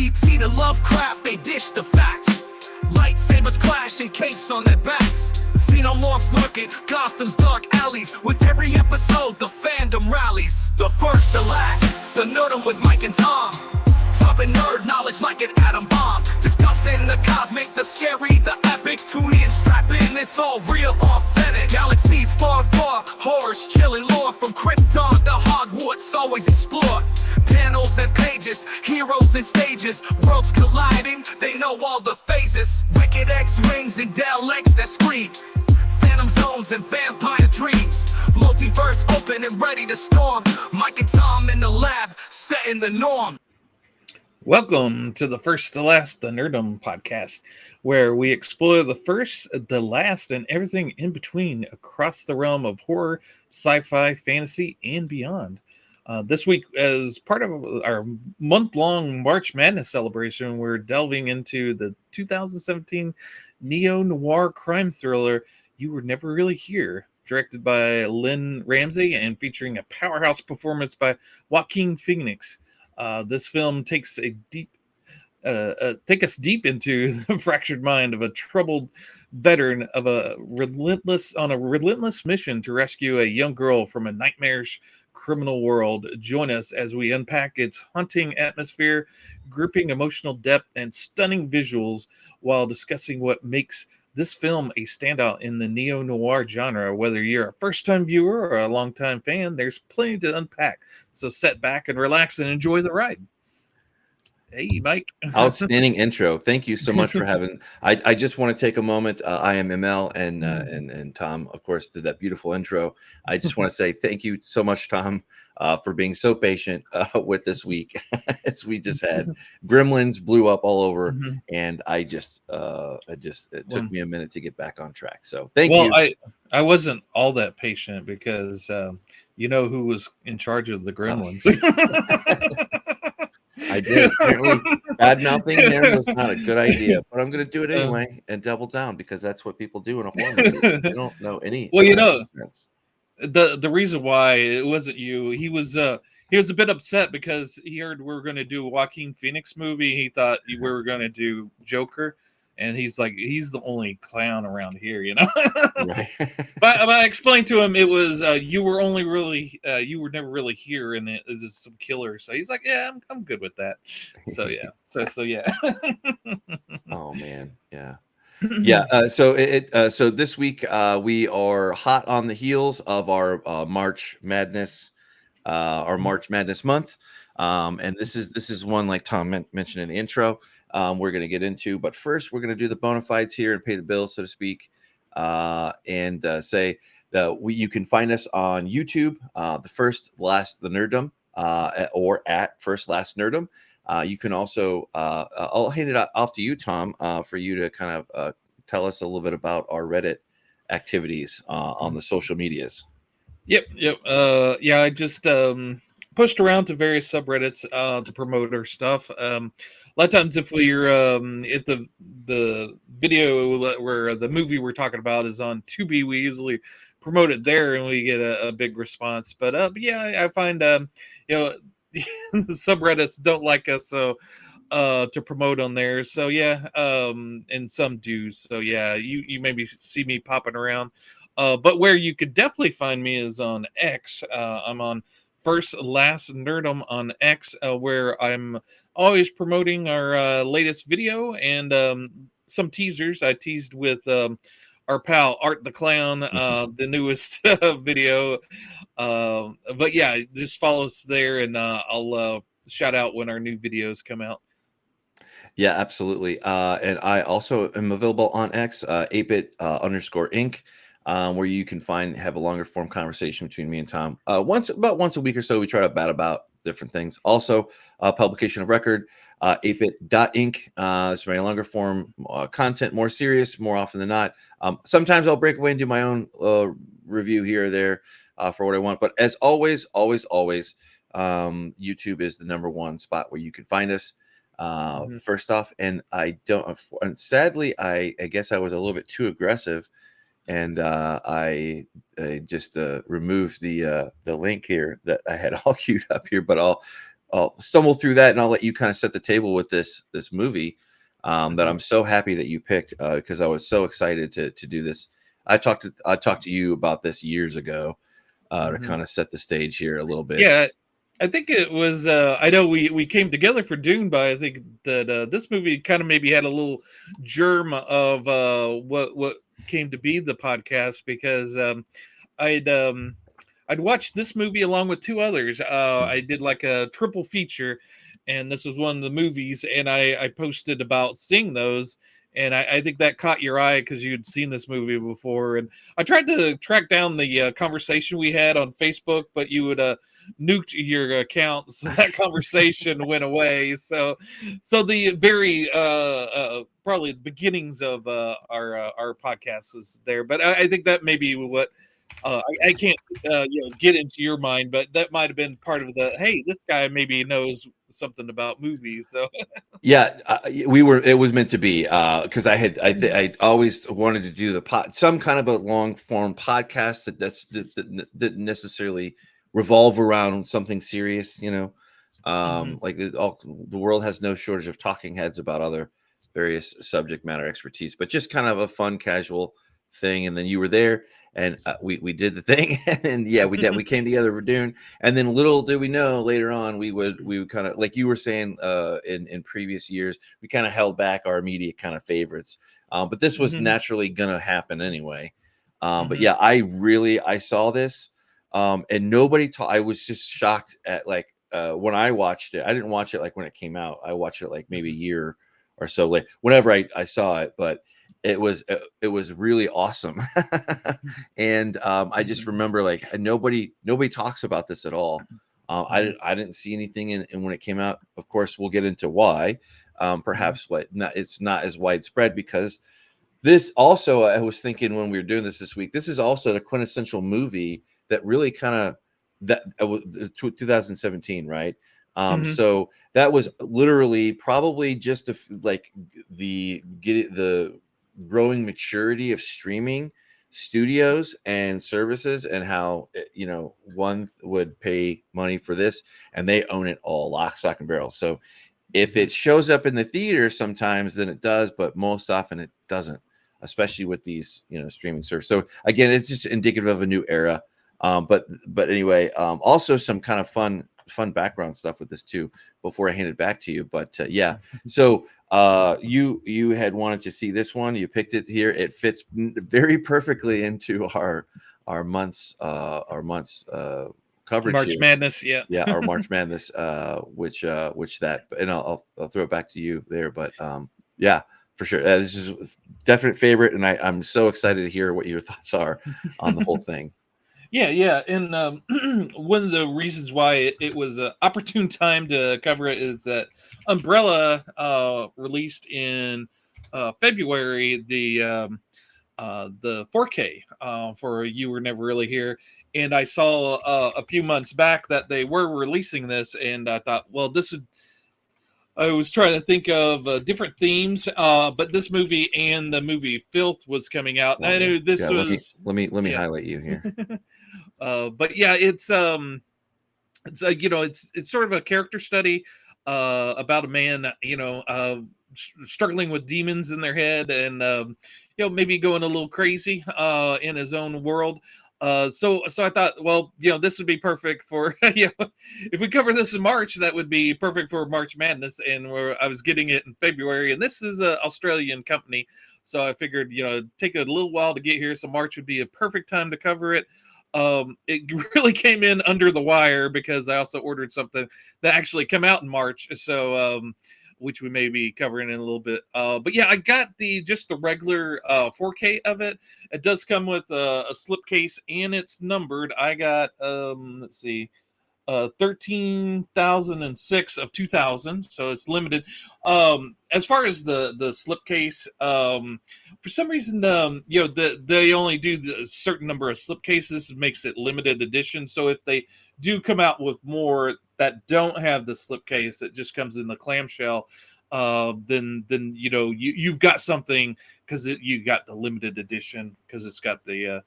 E.T. to Lovecraft, they dish the facts. Lightsabers clash and case on their backs. Xenomorphs lurking, Gotham's dark alleys. With every episode, the fandom rallies. The first to last, the Nerdom with Mike and Tom. Dropping nerd knowledge like an atom bomb. Discussing the cosmic, the scary, the epic. Tune in, strap in, it's all real, authentic. Galaxies far, far, horrors, chilling lore. From Krypton to Hogwarts, always explore. Panels and pages, heroes and stages. Worlds colliding, they know all the phases. Wicked X-Wings and Del X that scream. Phantom zones and vampire dreams. Multiverse open and ready to storm. Mike and Tom in the lab, setting the norm. Welcome to the First to Last, the Nerdom podcast, where we explore the first, the last, and everything in between across the realm of horror, sci-fi, fantasy, and beyond. This week, as part of our month-long March Madness celebration, we're delving into the 2017 neo-noir crime thriller You Were Never Really Here, directed by Lynne Ramsay and featuring a powerhouse performance by Joaquin Phoenix. This film takes us deep into the fractured mind of a troubled veteran of a relentless mission to rescue a young girl from a nightmarish criminal world. Join us as we unpack its haunting atmosphere, gripping emotional depth, and stunning visuals while discussing what makes this film a standout in the neo-noir genre. Whether you're a first-time viewer or a long-time fan, there's plenty to unpack. So sit back and relax and enjoy the ride. Hey, Mike. Outstanding intro. Thank you so much for having. I just want to take a moment. I am ML and Tom, of course, did that beautiful intro. I just want to say thank you so much, Tom, for being so patient with this week. As we just had Gremlins blew up all over, and it took me a minute to get back on track. So thank you. Well, I wasn't all that patient because you know who was in charge of the Gremlins. I did. Bad mouthing there was not a good idea, but I'm going to do it anyway and double down because that's what people do in a horror movie. They don't know any. Well, you know, the reason why it wasn't you, he was a bit upset because he heard we were going to do a Joaquin Phoenix movie. He thought we were going to do Joker. And he's like, he's the only clown around here, you know. Right. but I explained to him it was you were never really here, and it was some killer. So he's like, yeah, I'm good with that. So yeah, so yeah. Oh man, yeah, yeah. So this week we are hot on the heels of our March Madness, month, and this is one like Tom mentioned in the intro. We're going to get into, but first we're going to do the bona fides here and pay the bills, so to speak, and say that you can find us on YouTube, the Nerdom, or at FirstLastNerdom. You can also, I'll hand it off to you, Tom, for you to kind of tell us a little bit about our Reddit activities on the social medias. Yep. Yeah, I just pushed around to various subreddits to promote our stuff. A lot of times if we're if the video where the movie we're talking about is on Tubi, we usually promote it there and we get a big response. But yeah, I find the subreddits don't like us so to promote on there. So yeah, and some do. So yeah, you maybe see me popping around. But where you could definitely find me is on X. I'm on FirstLastNerdom on X, where I'm always promoting our latest video and some teasers. I teased with our pal Art the Clown, the newest video. But yeah, just follow us there, and I'll shout out when our new videos come out. Yeah, absolutely. And I also am available on X, ApeIt.Ink. Where you can have a longer form conversation between me and Tom. Once a week or so, we try to bat about different things. Also, publication of record, ApeIt.Ink. It's my longer form content, more serious, more often than not. Sometimes I'll break away and do my own review here or there for what I want. But as always, YouTube is the number one spot where you can find us. First off, and sadly, I guess I was a little bit too aggressive. And I just removed the link here that I had all queued up here, but I'll I'll stumble through that, and I'll let you kind of set the table with this movie that I'm so happy that you picked, because I was so excited to do this. I talked to you about this years ago to kind of set the stage here a little bit. Yeah, I think it was. I know we came together for Dune, but I think that this movie kind of maybe had a little germ of what came to be the podcast, because I'd I'd watched this movie along with two others. I did like a triple feature, and this was one of the movies, and I posted about seeing those. And I think that caught your eye because you'd seen this movie before. And I tried to track down the conversation we had on Facebook, but you would nuked your account, so that conversation went away. So the very probably the beginnings of our podcast was there. But I think that may be what I can't get into your mind, but that might have been part of the, hey, this guy maybe knows something about movies. So Yeah, it was meant to be, because I always wanted to do some kind of a long form podcast that didn't necessarily revolve around something serious, like the world has no shortage of talking heads about other various subject matter expertise, but just kind of a fun, casual thing. And then you were there, and we did the thing, and yeah, we came together for Dune. And then little did we know, later on we would kind of, like you were saying, in previous years, we kind of held back our immediate kind of favorites, but this was naturally gonna happen anyway. But yeah, I saw this, and nobody I was just shocked at, like, when I watched it. I didn't watch it like when it came out. I watched it like maybe a year or so late, whenever I saw it. But it was really awesome. And I just remember, like, nobody talks about this at all. I didn't see anything in when it came out. Of course, we'll get into why. Perhaps it's not as widespread, because this also, I was thinking when we were doing this week, this is also the quintessential movie that really kind of, that was 2017, right? So that was literally probably just the growing maturity of streaming studios and services, and how one would pay money for this and they own it all, lock, stock, and barrel. So if it shows up in the theater sometimes, then it does, but most often it doesn't, especially with these streaming services. So again, it's just indicative of a new era. But anyway, also some kind of fun background stuff with this too, before I hand it back to you. But yeah, so you had wanted to see this one. You picked it here. It fits very perfectly into our month's coverage March here. Madness, yeah. Our March Madness, which that, and I'll throw it back to you there. But yeah, for sure, this is a definite favorite, and I'm so excited to hear what your thoughts are on the whole thing. Yeah, and one of the reasons why it was an opportune time to cover it is that Umbrella released in February the 4K for You Were Never Really Here, and I saw a few months back that they were releasing this, and I thought, well, this would. I was trying to think of different themes, but this movie and the movie Filth was coming out, and I knew this was. Let me highlight you here. But yeah, it's it's sort of a character study about a man, struggling with demons in their head, and maybe going a little crazy in his own world. So I thought, well, this would be perfect for if we cover this in March, that would be perfect for March Madness. And I was getting it in February, and this is an Australian company, so I figured take a little while to get here, so March would be a perfect time to cover it. It really came in under the wire, because I also ordered something that actually came out in March, so which we may be covering in a little bit. But yeah, I got just the regular 4K of it. It does come with a slipcase, and it's numbered. I got let's see, 13,006 of 2,000, so it's limited. As far as the slipcase, for some reason, they only do a certain number of slipcases, makes it limited edition. So if they do come out with more that don't have the slipcase, it just comes in the clamshell, then you've got something, because you got the limited edition, because it's got the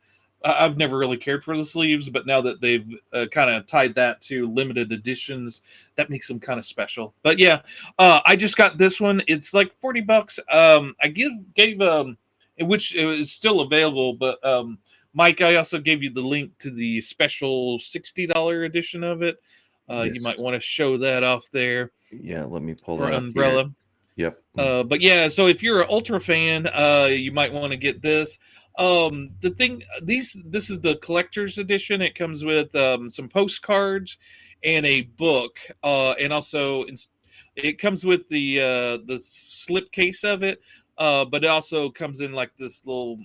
I've never really cared for the sleeves, but now that they've kind of tied that to limited editions, that makes them kind of special. But yeah, I just got this one. It's like $40. I gave which is still available, but Mike, I also gave you the link to the special $60 edition of it. You Yes. might want to show that off there Yeah, let me pull for that up here. Umbrella. Yep. But yeah, so if you're an Ultra fan, you might want to get this. The thing, this is the collector's edition. It comes with some postcards and a book, and also it comes with the slip case of it. But it also comes in like this little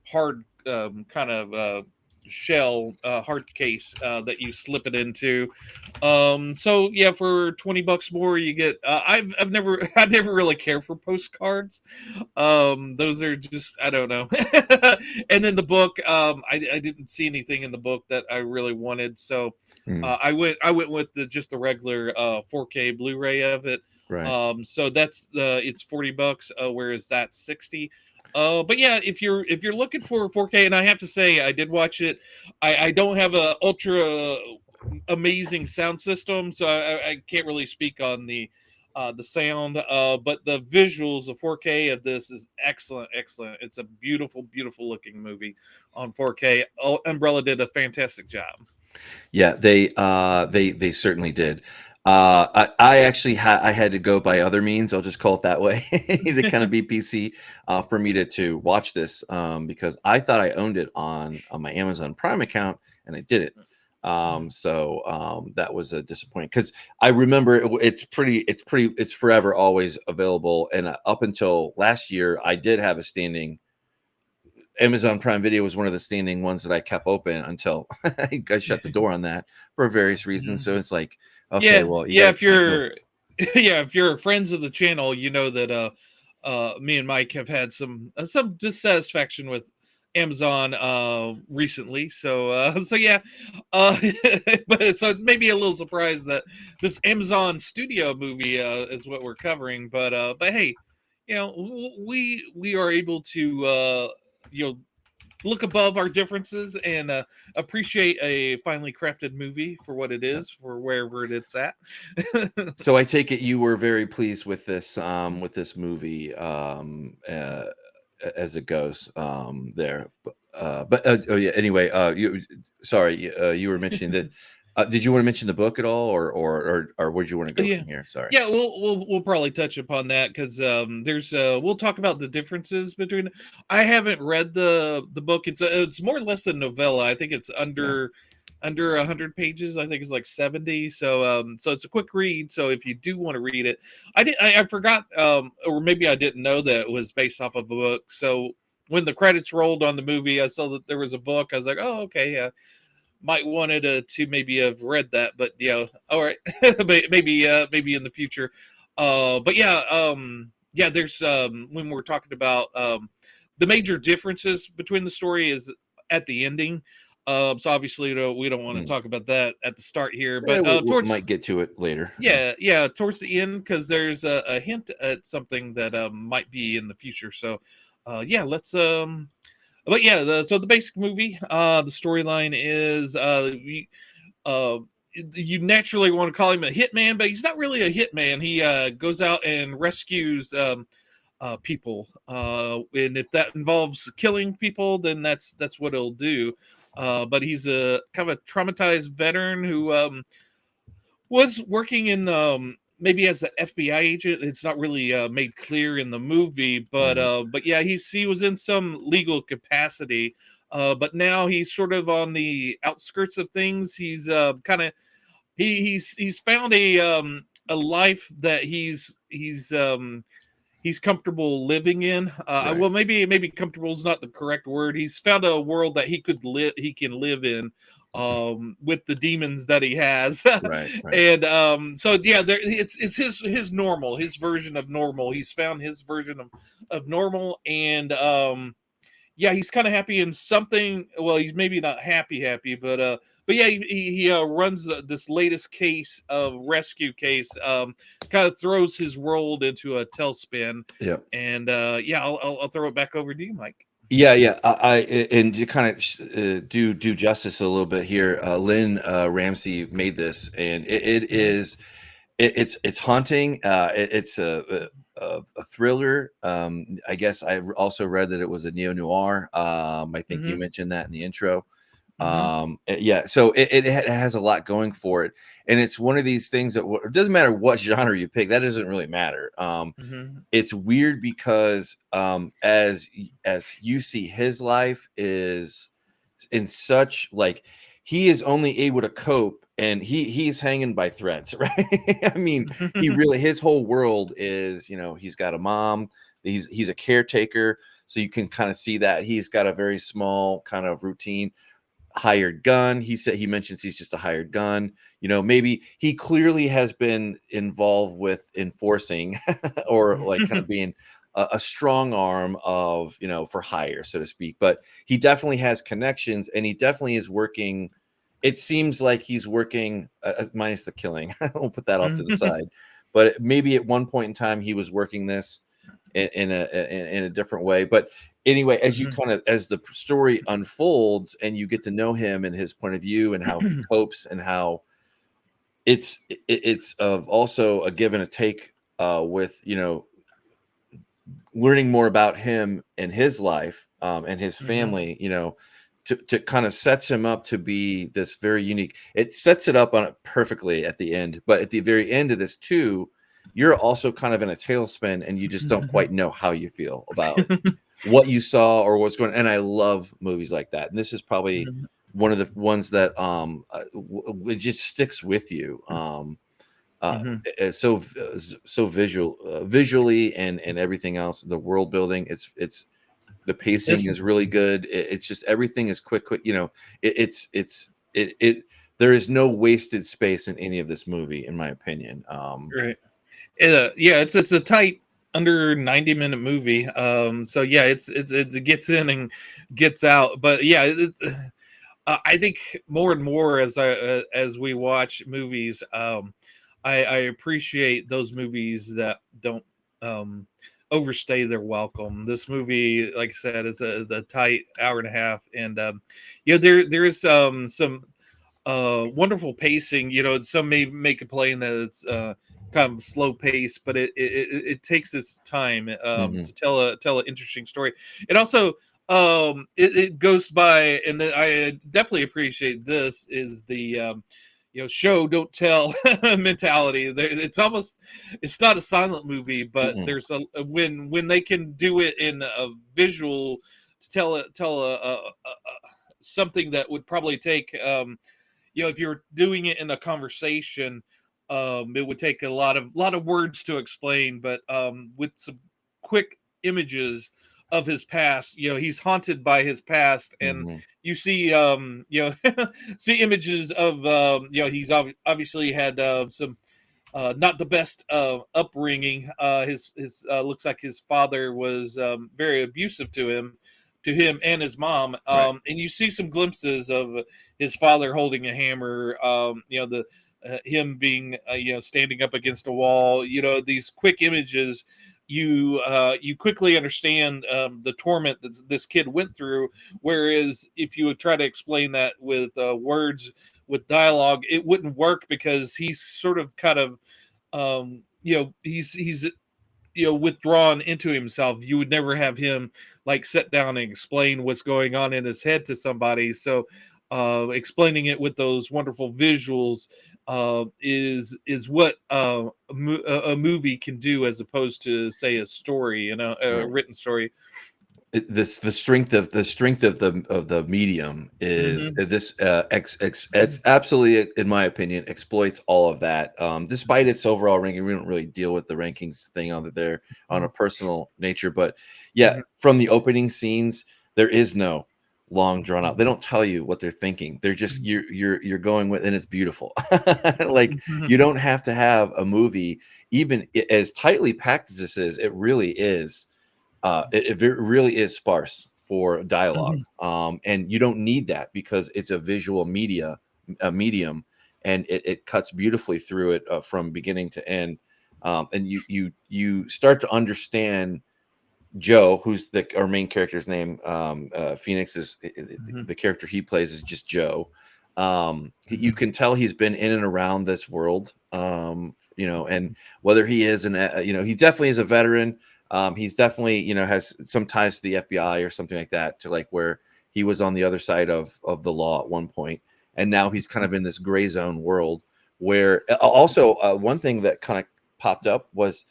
hard kind of shell hard case that you slip it into. So yeah, for $20 more you get I've never I never really care for postcards. Those are just, I don't know. And then the book, I didn't see anything in the book that I really wanted, so I went with just the regular 4K Blu-ray of it. Right. So that's it's $40, whereas that's 60. But yeah, if you're looking for 4K, and I have to say I did watch it. I don't have a ultra amazing sound system, so I can't really speak on the sound. But the visuals of 4K of this is excellent. It's a beautiful looking movie on 4K. Umbrella did a fantastic job. Yeah, they certainly did. I actually I had to go by other means. I'll just call it that way to kind of be PC for me to watch this because I thought I owned it on my Amazon Prime account and I didn't. So that was a disappointment because I remember it's forever always available. And up until last year, I did have a standing. Amazon Prime Video was one of the standing ones that I kept open until I shut the door on that for various reasons. So it's like, okay, Yeah, well, yeah. If you're, yeah, if you're friends of the channel, you know that me and Mike have had some dissatisfaction with Amazon recently. So so yeah, but so it's maybe a little surprised that this Amazon Studio movie is what we're covering. But hey, you know, we are able to you know, look above our differences and appreciate a finely crafted movie for what it is, for wherever it's at. So I take it you were very pleased with this movie as it goes there. But oh yeah. Anyway, you were mentioning that. Did you want to mention the book at all, or where did you want to go Yeah. from here? Sorry. Yeah, we'll probably touch upon that because there's we'll talk about the differences between. I haven't read the book. It's more or less a novella. I think it's under 100 pages. I think it's like 70. So it's a quick read. So if you do want to read it, I forgot or maybe I didn't know that it was based off of a book. So when the credits rolled on the movie, I saw that there was a book. I was like, oh, okay, yeah, might wanted to maybe have read that, but yeah, all right, maybe in the future. But yeah, yeah, there's when we're talking about the major differences between the story is at the ending. So obviously, you know, we don't want to talk about that at the start here, but We towards might get to it later. yeah, towards the end, because there's a hint at something that might be in the future. So yeah, let's but yeah, so the basic movie, the storyline is uh, you naturally want to call him a hitman, but he's not really a hitman. He goes out and rescues people, and if that involves killing people, then that's what he'll do. But he's a kind of a traumatized veteran who was working in maybe as an FBI agent. It's not really made clear in the movie, but yeah, he was in some legal capacity. But now he's sort of on the outskirts of things. He's kind of he's found a life that he's comfortable living in. Right. Well, maybe comfortable is not the correct word. He's found a world that he can live in with the demons that he has. Right. And so yeah, it's his normal, his version of normal. He's found his version of normal, and yeah, he's kind of happy in something. Well, he's maybe not happy, but yeah, he runs this latest case of rescue case. Kind of throws his world into a tailspin. Yeah. And yeah, I'll throw it back over to you, Mike. Yeah. And to kind of do justice a little bit here, Lynne Ramsay made this, and it's haunting. It's a thriller. I guess I also read that it was a neo noir. I think you Mm-hmm. mentioned that in the intro. Mm-hmm. Yeah, so it has a lot going for it, and it's one of these things that it doesn't matter what genre you pick. That doesn't really matter. Mm-hmm. It's weird because as you see, his life is in such like he is only able to cope, and he's hanging by threads, right? I mean, he really his whole world is, he's got a mom, he's a caretaker, so you can kind of see that he's got a very small kind of routine. Hired gun, he mentions he's just a hired gun. Maybe he clearly has been involved with enforcing or like kind of being a strong arm of, for hire, so to speak. But he definitely has connections, and he definitely is working. It seems like he's working, minus the killing. We'll put that off to the side. But maybe at one point in time he was working this in a different way. But anyway, as you as the story unfolds and you get to know him and his point of view and how he copes, and how it's of also a give and a take, with learning more about him and his life, and his family, to kind of sets him up to be this very unique. It sets it up on it perfectly at the end, but at the very end of this too, you're also kind of in a tailspin, and you just don't quite know how you feel about what you saw or what's going on. And I love movies like that. And this is probably one of the ones that it just sticks with you. So visually and everything else, the world building, it's the pacing is really good. It's just everything is quick. There is no wasted space in any of this movie, in my opinion. Right. Yeah, it's a tight under 90-minute movie. So yeah, it gets in and gets out. But yeah, I think more and more as we watch movies, I appreciate those movies that don't overstay their welcome. This movie, like I said, is a tight hour and a half, and there is some wonderful pacing. Some may complain that it's kind of slow pace, but it takes its time to tell an interesting story. It also it goes by, and then I definitely appreciate this is the show don't tell mentality. It's not a silent movie, but there's when they can do it in a visual to tell something that would probably take if you're doing it in a conversation, it would take a lot of words to explain, but with some quick images of his past, he's haunted by his past, and you see see images of he's obviously had some not the best upbringing. His looks like his father was very abusive to him and his mom. And you see some glimpses of his father holding a hammer. The him being standing up against a wall. These quick images. You quickly understand the torment that this kid went through. Whereas if you would try to explain that with words, with dialogue, it wouldn't work because he's sort of kind of he's withdrawn into himself. You would never have him like sit down and explain what's going on in his head to somebody. So explaining it with those wonderful visuals is what a movie can do, as opposed to say a story, a written story. The strength of the medium is this it's absolutely, in my opinion, exploits all of that. Despite its overall ranking, we don't really deal with the rankings thing on there on a personal nature, but yeah, from the opening scenes, there is no long drawn out. They don't tell you what they're thinking. They're just you're going with, and it's beautiful. Like you don't have to have a movie, even as tightly packed as this is. It really is. It really is sparse for dialogue, and you don't need that because it's a visual medium, and it cuts beautifully through it from beginning to end. And you start to understand Joe, who's our main character's name, Phoenix is Mhm. the character he plays is just Joe. You can tell he's been in and around this world, you know, and whether he is you know, he definitely is a veteran. He's definitely, you know, has some ties to the FBI or something like that, to like where he was on the other side of the law at one point, and now he's kind of in this gray zone world where also one thing that kind of popped up was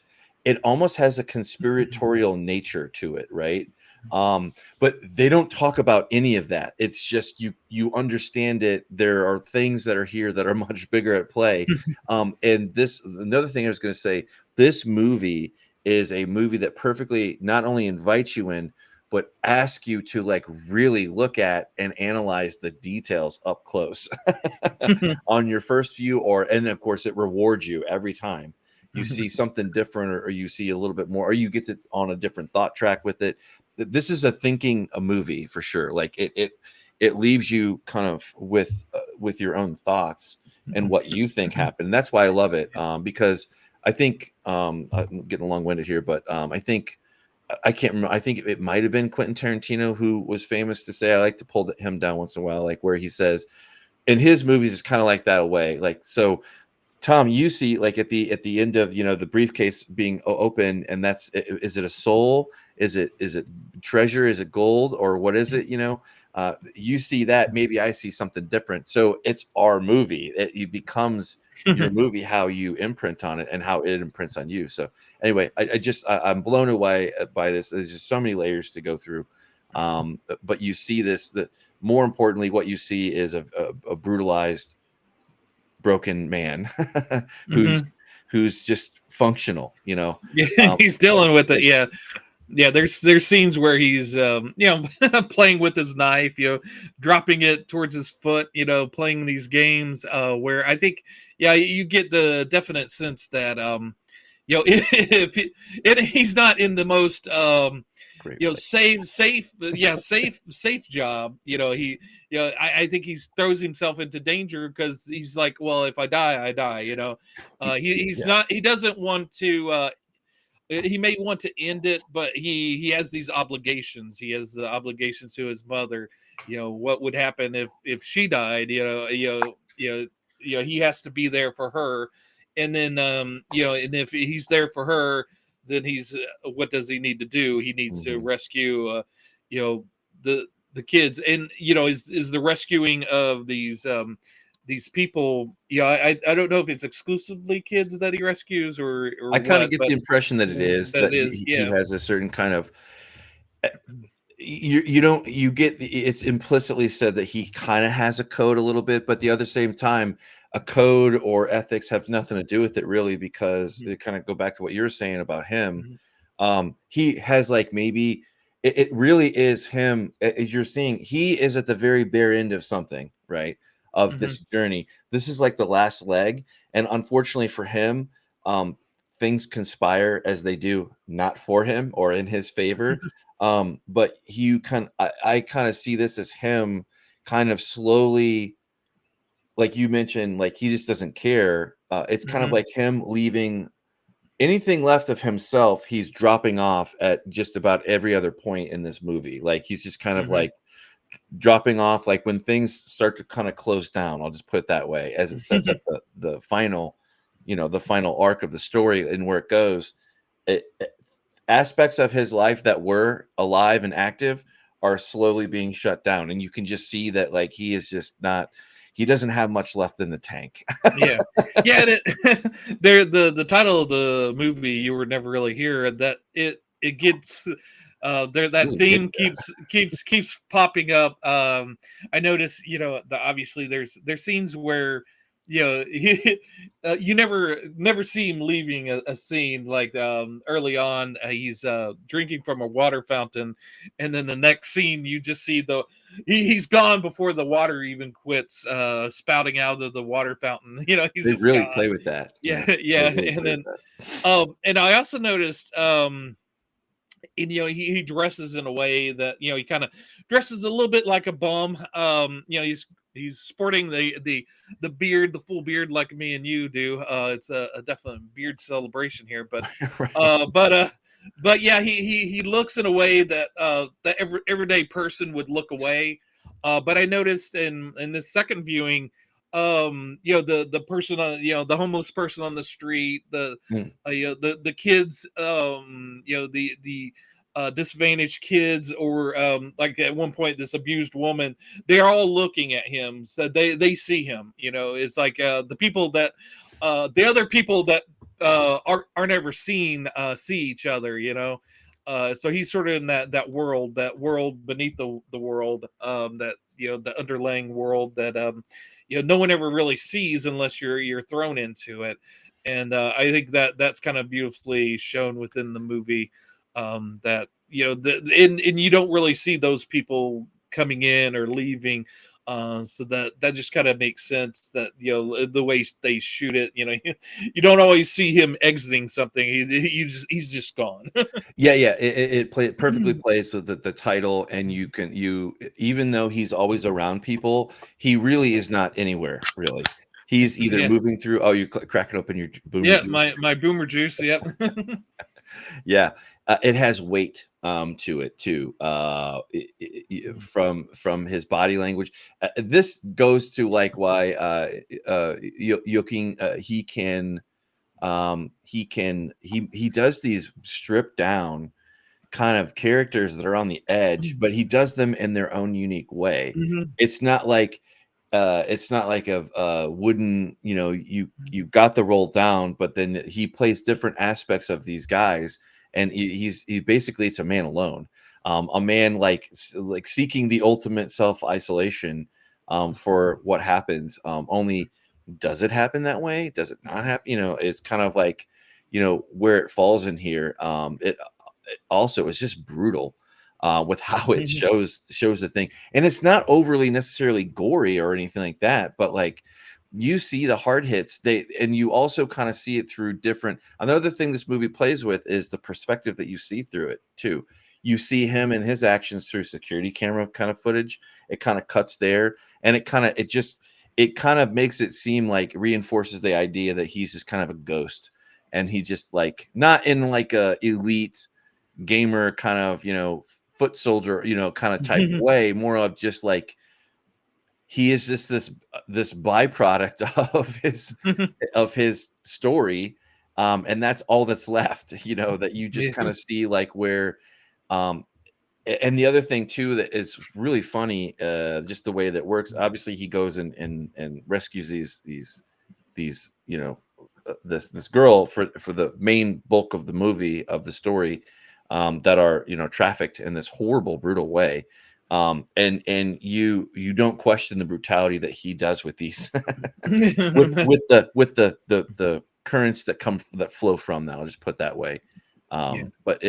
it almost has a conspiratorial nature to it, right? But they don't talk about any of that. It's just you understand it. There are things that are here that are much bigger at play. And this another thing I was going to say, this movie is a movie that perfectly not only invites you in, but ask you to like really look at and analyze the details up close on your first view, and of course it rewards you every time you see something different, or you see a little bit more, or you get to on a different thought track with it. This is a movie for sure. Like it leaves you kind of with your own thoughts and what you think happened. And that's why I love it, because I think I'm getting long-winded here, but I think I can't remember. I think it might have been Quentin Tarantino who was famous to say, I like to pull him down once in a while, like where he says in his movies it's kind of like that away. Like, so Tom, you see like at the end of, you know, the briefcase being open, and is it a soul? Is it treasure? Is it gold, or what is it? You know, you see that, maybe I see something different. So it's our movie. It becomes your movie, how you imprint on it and how it imprints on you. So anyway, I'm blown away by this. There's just so many layers to go through. But you see this, more importantly, what you see is a brutalized, broken man who's just functional, you know. Yeah, he's dealing with it. Yeah. Yeah, there's scenes where he's you know, playing with his knife, you know, dropping it towards his foot, you know, playing these games where I think, yeah, you get the definite sense that you know, he's not in the most Great you know, way. safe job. You know, you know, I think he throws himself into danger because he's like, well, if I die, I die. You know, he's Yeah. not. He doesn't want to. He may want to end it, but he has these obligations. He has the obligation to his mother. You know, what would happen if she died? You know, he has to be there for her. And then you know, and if he's there for her, then he's what does he need to do? He needs to Mhm. rescue you know, the kids. And you know, is the rescuing of these people. Yeah, I don't know if it's exclusively kids that he rescues or I kind of what, get the but impression that it is that that it is, he yeah. has a certain kind of you don't you get it's implicitly said that he kind of has a code a little bit, but the other same time a code or ethics have nothing to do with it really, because it kind of go back to what you were saying about him. Mhm, He has like maybe it really is him, as you're seeing he is at the very bare end of something, right, of mhm, this journey. This is like the last leg, and unfortunately for him, um things conspire as they do not for him or in his favor. But I kind of see this as him kind of slowly, like you mentioned, like he just doesn't care. It's kind of mhm, like him leaving anything left of himself. He's dropping off at just about every other point in this movie. Like he's just kind of mhm, like dropping off, like when things start to kind of close down. I'll just put it that way, as it sets up the final, you know, the final arc of the story and where it goes. Aspects of his life that were alive and active are slowly being shut down, and you can just see that like he is just not, he doesn't have much left in the tank. yeah, yeah. And there, the title of the movie, "You Were Never Really Here," that it gets there. That Really good. theme keeps popping up. I notice, you know, obviously there's scenes where, you know, you never see him leaving a scene. Like early on, he's drinking from a water fountain, and then the next scene you just see he's gone before the water even quits spouting out of the water fountain. You know, he's They just really gone. play with that. Yeah, Yeah, they yeah. really And play with then that. and I also noticed and you know, he dresses in a way that, you know, he kind of dresses a little bit like a bum. You know, he's He's sporting the beard, the full beard like me and you do. It's a definite beard celebration here, but Right. but yeah, he looks in a way that the everyday person would look away. But I noticed in this second viewing, you know, the person on, you know, the homeless person on the street, the Mm. you know, the kids, you know, the disadvantaged kids, or like at one point this abused woman, they're all looking at him, so they see him, you know. It's like the people that the other people that aren't ever seen see each other, you know. So he's sort of in that world beneath the world, that, you know, the underlying world that you know, no one ever really sees unless you're thrown into it. And I think that that's kind of beautifully shown within the movie, that, you know, and you don't really see those people coming in or leaving, so that just kind of makes sense, that, you know, the way they shoot it, you know, you don't always see him exiting something. He's just gone. Yeah, yeah, it perfectly plays with the title, and you even though he's always around people, he really is not anywhere really. He's either Yeah, moving through. Oh, you cracking open your boomer yeah, juice. my boomer juice, yep. Yeah, it has weight to it too. From his body language, this goes to like why Joaquin, he does these stripped down kind of characters that are on the edge, but he does them in their own unique way. Mhm. It's not like a wooden, you know, you got the roll down, but then he plays different aspects of these guys, and he basically, it's a man alone, a man like seeking the ultimate self isolation, for what happens. Only, does it happen that way? Does it not happen? You know, it's kind of like, you know, where it falls in here. It also is just brutal, with how it Mhm. shows the thing, and it's not overly necessarily gory or anything like that, but like, you see the hard hits, and you also kind of see it through different. Another thing this movie plays with is the perspective that you see through it too. You see him and his actions through security camera kind of footage. It kind of cuts there, and it kind of makes it seem like, reinforces the idea that he's just kind of a ghost, and he just, like, not in like a elite gamer kind of, you know, foot soldier, you know, kind of type way, more of just like, he is just this byproduct of his story, and that's all that's left, you know, that you just kind Yeah. of see like where, um and the other thing too that is really funny, just the way that works. Obviously, he goes and rescues these, you know, this girl for the main bulk of the movie, of the story, that are, you know, trafficked in this horrible, brutal way. And you don't question the brutality that he does with these, with the currents that flow from that. I'll just put that way. Yeah. But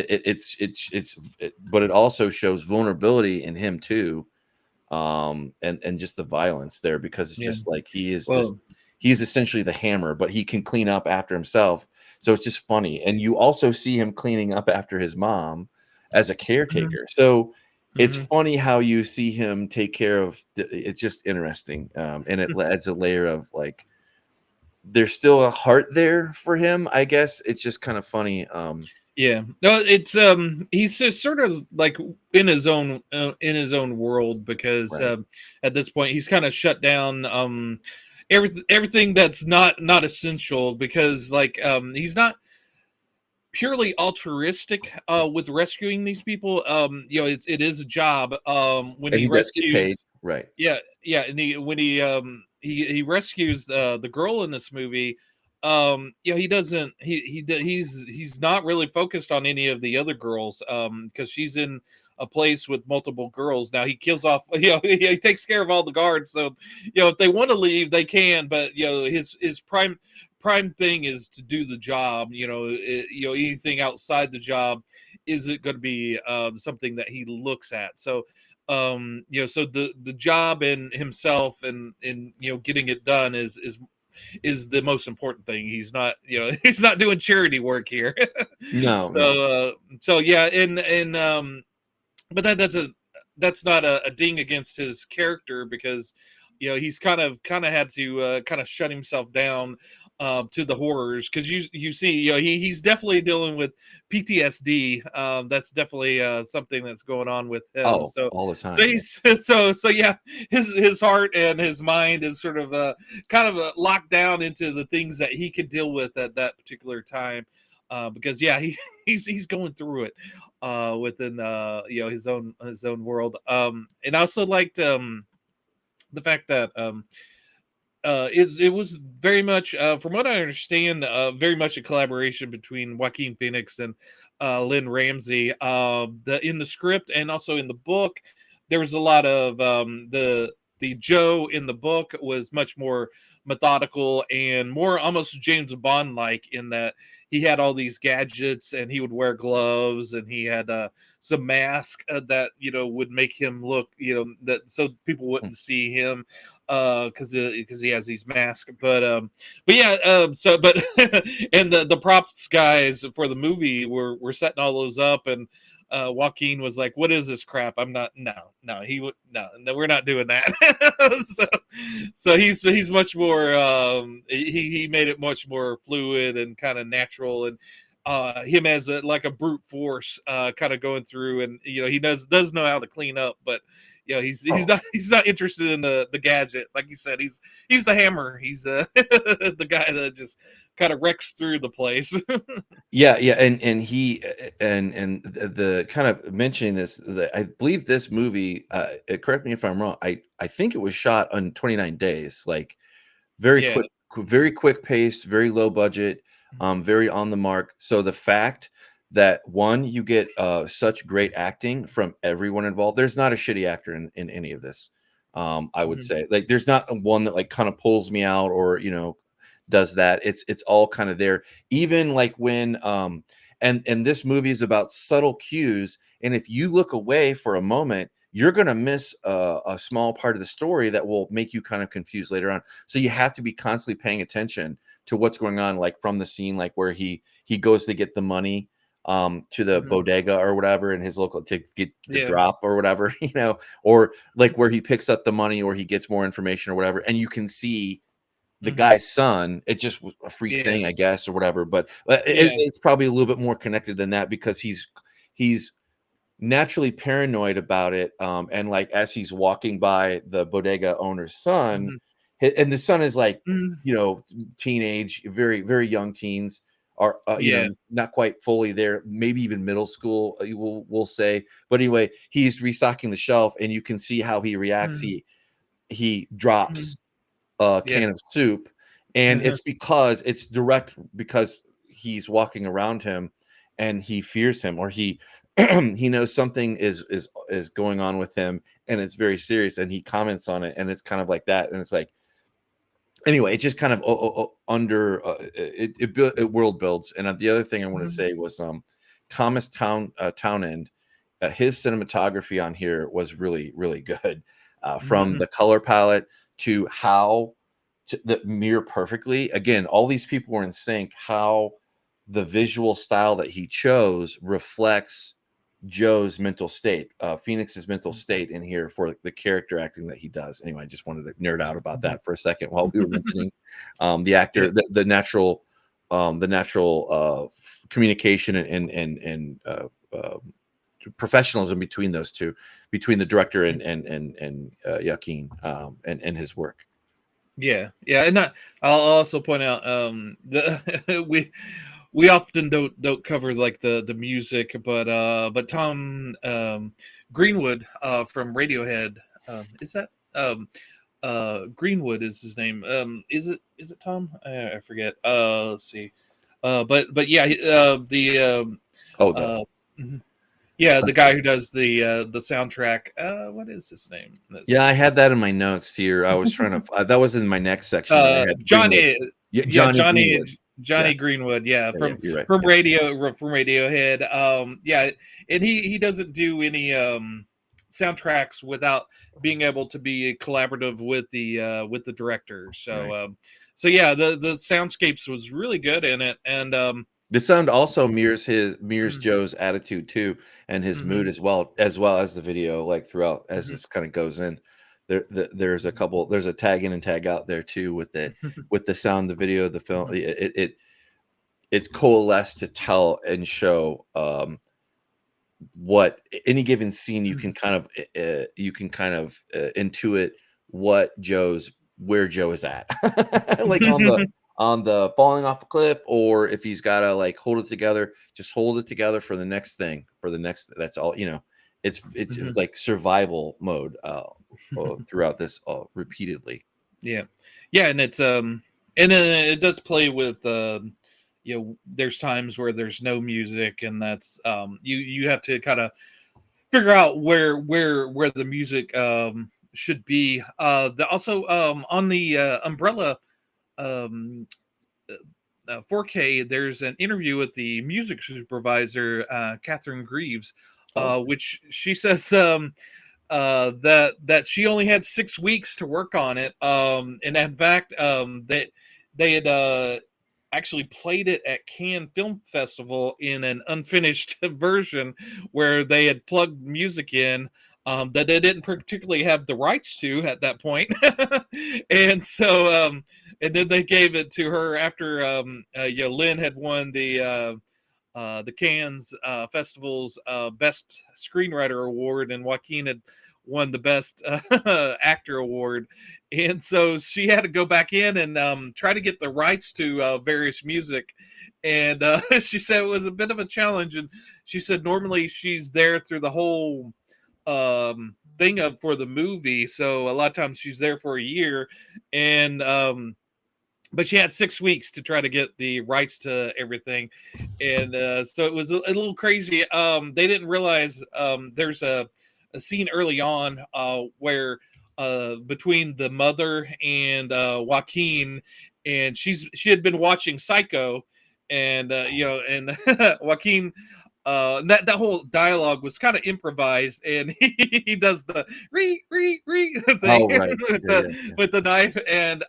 but it also shows vulnerability in him too, and just the violence there, because it's Yeah. just like, Well, he's essentially the hammer, but he can clean up after himself. So it's just funny, and you also see him cleaning up after his mom as a mhm, caretaker. So it's mhm. funny how you see him take care of. It's just interesting, and it adds a layer of like, there's still a heart there for him. I guess it's just kind of funny. Yeah. No, it's he's just sort of like in his own world, because Right. at this point he's kind of shut down everything that's not essential, because like he's not purely altruistic with rescuing these people. You know, it is a job. When And he he does get paid, rescues, right? yeah, yeah, and when he rescues the girl in this movie, you know, he doesn't he's not really focused on any of the other girls, because she's in a place with multiple girls. Now he kills off, you know, he takes care of all the guards, so, you know, if they want to leave they can, but, you know, his prime thing is to do the job. You know, you know, anything outside the job isn't going to be something that he looks at. So you know, so the job and himself and you know, getting it done is the most important thing. He's not, you know, he's not doing charity work here. No, no. So yeah, and but that's not a ding against his character, because you know, he's kind of had to kind of shut himself down to the horrors, because you see, you know, he's definitely dealing with PTSD. That's definitely something that's going on with him. Oh, So all the time. so he's so yeah, his heart and his mind is sort of kind of locked down into the things that he could deal with at that particular time. Because yeah, he's going through it within you know, his own world. And I also liked the fact that it was very much, from what I understand, very much a collaboration between Joaquin Phoenix and Lynne Ramsay. In the script and also in the book, there was a lot of the Joe in the book was much more methodical and more almost James Bond like, in that he had all these gadgets and he would wear gloves, and he had some mask that, you know, would make him look, you know, that so people wouldn't see him because he has these masks. But yeah, so but and the props guys for the movie were setting all those up, and Joaquin was like, "What is this crap? I'm not. No, he would no, we're not doing that." So he's much more. He made it much more fluid and kind of natural, and him as like a brute force, kind of going through, and you know, he does know how to clean up, but you know, he's not interested in the gadget. Like you said, he's the hammer. He's the guy that just kind of wrecks through the place. Yeah, yeah, and he and the kind of mentioning this, I believe this movie. Correct me if I'm wrong. I think it was shot on 29 days, like Yeah. very quick pace, very low budget, very on the mark. So the fact that one, you get such great acting from everyone involved. There's not a shitty actor in any of this. I would Mhm. say, like, there's not one that like kind of pulls me out, or you know, does that. It's all kind of there. Even like when and this movie is about subtle cues, and if you look away for a moment, you're going to miss a small part of the story that will make you kind of confused later on. So you have to be constantly paying attention to what's going on, like from the scene, like where he goes to get the money to the Mhm. bodega or whatever in his local, to get the Yeah. drop or whatever, you know, or like where he picks up the money or he gets more information or whatever, and you can see the Mhm. guy's son. It just was a freak Yeah. thing, I guess, or whatever. But Yeah. it's probably a little bit more connected than that, because he's naturally paranoid about it. And like as he's walking by the bodega owner's son, Mhm. and the son is like, Mhm. you know, teenage, very very young teens, are you Yeah. know, not quite fully there, maybe even middle school, we'll say. But anyway, he's restocking the shelf, and you can see how he reacts. Mhm. He Mhm. drops a Yeah. can of soup, and Uh-huh. it's direct, because he's walking around him and he fears him, or he he knows something is going on with him, and it's very serious, and he comments on it, and it's kind of like that, and it's like, anyway, it just kind of under it world builds. And the other thing I want to Mhm. say was Townend, his cinematography on here was really really good, from Mhm. the color palette to how that mirror perfectly. Again, all these people were in sync. How the visual style that he chose reflects Joe's mental state, Phoenix's mental state in here for the character acting that he does. Anyway, I just wanted to nerd out about Mhm. that for a second while we were mentioning the actor, Yeah. the natural communication and professionalism between those two, between the director and Joaquin, and his work. Yeah, yeah, and I'll also point out the we often don't cover like the music, but Tom Greenwood from Radiohead, is that Greenwood is his name. Is it Tom? I forget. Let's see. But yeah, Oh, uh mhm. Yeah, the guy who does the soundtrack. What is his name? Let's yeah, I see. had that in my notes here. I was trying to, that was in my next section that I had Greenwood. Johnny, Yeah, yeah, Johnny Greenwood. Yeah, Johnny Greenwood, yeah, yeah, yeah, you're right. from Yeah. Radiohead. Yeah, and he doesn't do any soundtracks without being able to be collaborative with the director. So Right. so yeah, the soundscapes was really good in it, and The sound also mirrors mm, Joe's attitude too, and his mood mhm, as well as the video, like throughout as mhm, this kind of goes in. there's a couple, there's a tag in and tag out there too with the sound, the video, the film. It's coalesced to tell and show what any given scene you can kind of intuit where Joe is at, like on the falling off a cliff, or if he's got to like hold it together, just hold it together for the next thing, that's all, it's like survival mode throughout this repeatedly. Yeah, and it's and it does play with there's times where there's no music, and that's you have to kind of figure out where the music should be. Also on the Umbrella 4K, there's an interview with the music supervisor, Catherine Greaves, which she says that she only had 6 weeks to work on it, and in fact that they had actually played it at Cannes Film Festival in an unfinished version where they had plugged music in that they didn't particularly have the rights to at that point. And so and then they gave it to her after Lynne had won the Cannes Festival's Best Screenwriter Award, and Joaquin had won the Best Actor Award. And so she had to go back in and try to get the rights to various music. And she said it was a bit of a challenge. And she said normally she's there through the whole thing for the movie. So a lot of times she's there for a year. And but she had 6 weeks to try to get the rights to everything. And so it was a little crazy. They didn't realize there's a scene early on where between the mother and Joaquin, and she had been watching Psycho, and and Joaquin, that whole dialogue was kind of improvised, and he does the re thing with the knife. And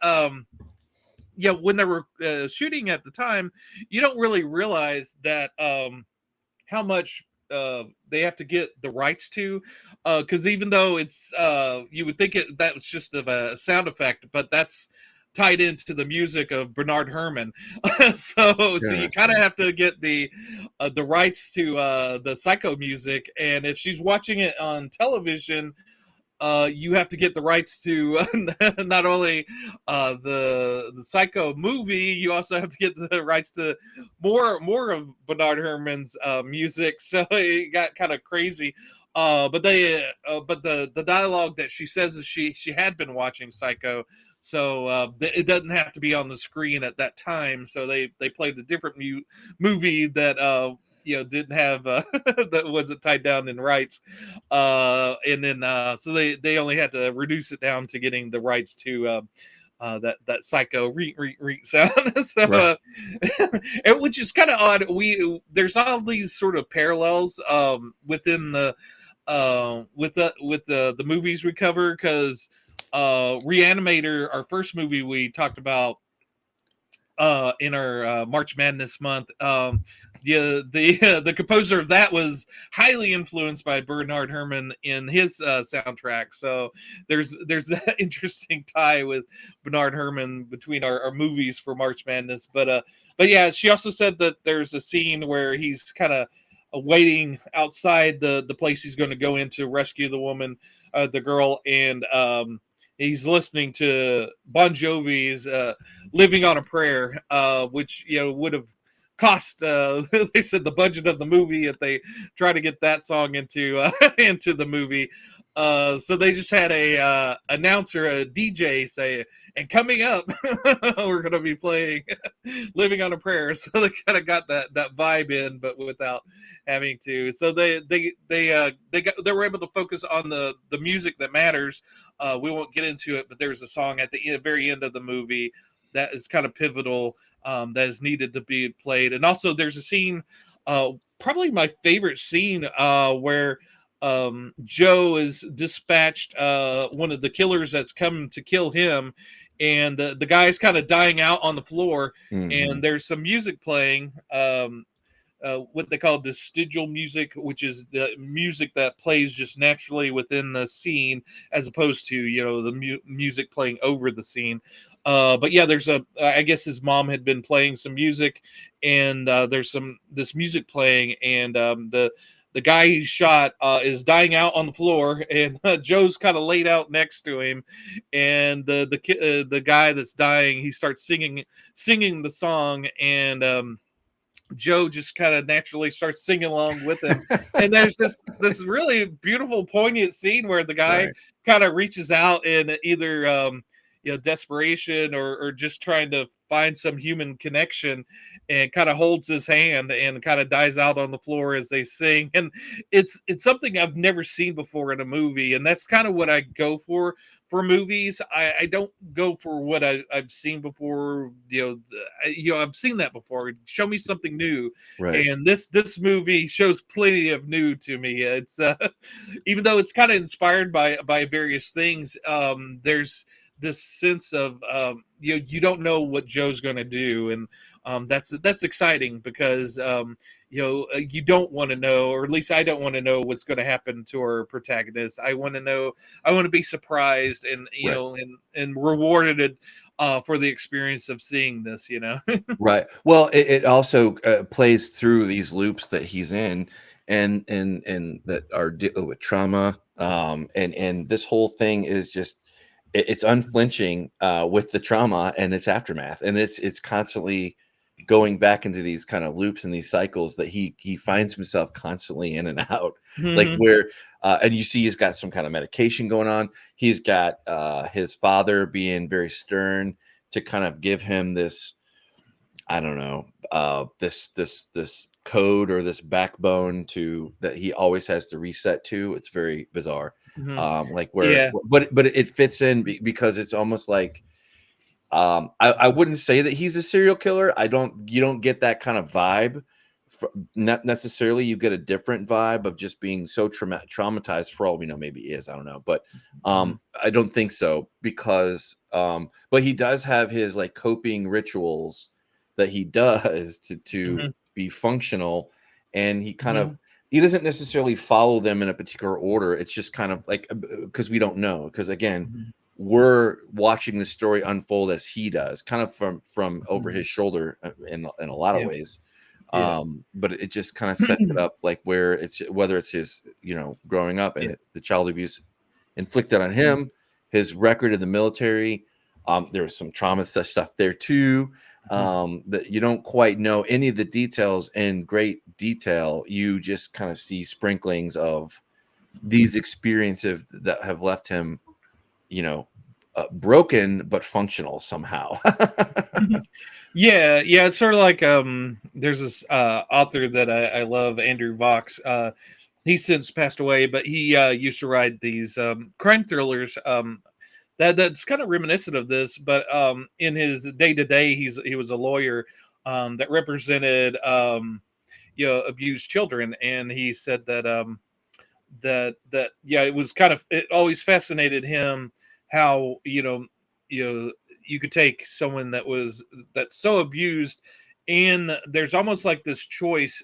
when they were shooting at the time, you don't really realize that how much they have to get the rights to, because even though it's you would think that was just a sound effect, but that's tied into the music of Bernard Herrmann. So you kind of have to get the rights to the Psycho music, and if she's watching it on television, you have to get the rights to not only the Psycho movie, you also have to get the rights to more of Bernard Herrmann's music. So it got kind of crazy. But the dialogue that she says is she had been watching Psycho, so it doesn't have to be on the screen at that time. So they played a different movie that didn't have that wasn't tied down in rights, and then so they only had to reduce it down to getting the rights to that Psycho sound. So which is kind of odd. There's all these sort of parallels within the with the movies we cover, because Reanimator, our first movie we talked about in our March Madness month, the composer of that was highly influenced by Bernard Herrmann in his soundtrack. So there's that interesting tie with Bernard Herrmann between our movies for March Madness. But yeah, she also said that there's a scene where he's kind of waiting outside the place he's going to go in to rescue the woman, the girl, and he's listening to Bon Jovi's "Living on a Prayer," which would have cost they said the budget of the movie if they try to get that song into into the movie. So they just had a announcer, a DJ, say, and coming up, we're going to be playing "Living on a Prayer." So they kind of got that vibe in, but without having to. So they were able to focus on the music that matters. We won't get into it, but there's a song at the very end of the movie that is kind of pivotal, that is needed to be played. And also there's a scene, probably my favorite scene, where Joe is dispatched one of the killers that's come to kill him, and the guy's kind of dying out on the floor, and there's some music playing, what they call vestigial music, which is the music that plays just naturally within the scene, as opposed to the music playing over the scene. But yeah, there's I guess his mom had been playing some music, and there's this music playing, and the guy he shot is dying out on the floor, and Joe's kind of laid out next to him, and the guy that's dying, he starts singing the song, and Joe just kind of naturally starts singing along with him. And there's this really beautiful, poignant scene where the guy Right. kind of reaches out in either desperation or just trying to find some human connection, and kind of holds his hand and kind of dies out on the floor as they sing. And it's something I've never seen before in a movie, and that's kind of what I go for movies. I don't go for what I've seen before. I've seen that before. Show me something new. Right. And this movie shows plenty of new to me. It's even though it's kind of inspired by various things, there's this sense of you don't know what Joe's going to do, and that's exciting, because you don't want to know, or at least I don't want to know what's going to happen to our protagonist. I want to be surprised, and Right. and rewarded for the experience of seeing this. Right. Well, it also plays through these loops that he's in, and that are dealing with trauma. And this whole thing is just it's unflinching with the trauma and its aftermath, and it's constantly going back into these kind of loops and these cycles that he finds himself constantly in and out. Like where and you see he's got some kind of medication going on. He's got his father being very stern to kind of give him this, I don't know, this code or this backbone to that he always has to reset to. It's very bizarre. Like where, Yeah. but it fits in because it's almost like, I wouldn't say that he's a serial killer. You don't get that kind of vibe. Not necessarily. You get a different vibe of just being so traumatized. For all we know, maybe he is. I don't know, but I don't think so, because but he does have his like coping rituals that he does to be functional, and he kind of he doesn't necessarily follow them in a particular order. It's just kind of like, because we don't know, because again, we're watching the story unfold as he does, kind of from over his shoulder in a lot of ways. But it just kind of sets it up like where it's, whether it's his growing up and the child abuse inflicted on him, his record in the military. There was some trauma stuff there too, that you don't quite know any of the details in great detail. You just kind of see sprinklings of these experiences that have left him, broken but functional somehow. Yeah, it's sort of like there's this author that I love, Andrew Vox. He's since passed away, but he used to write these crime thrillers that's kind of reminiscent of this. But in his day-to-day, he was a lawyer that represented abused children, and he said that it was it always fascinated him how you could take someone that's so abused, and there's almost like this choice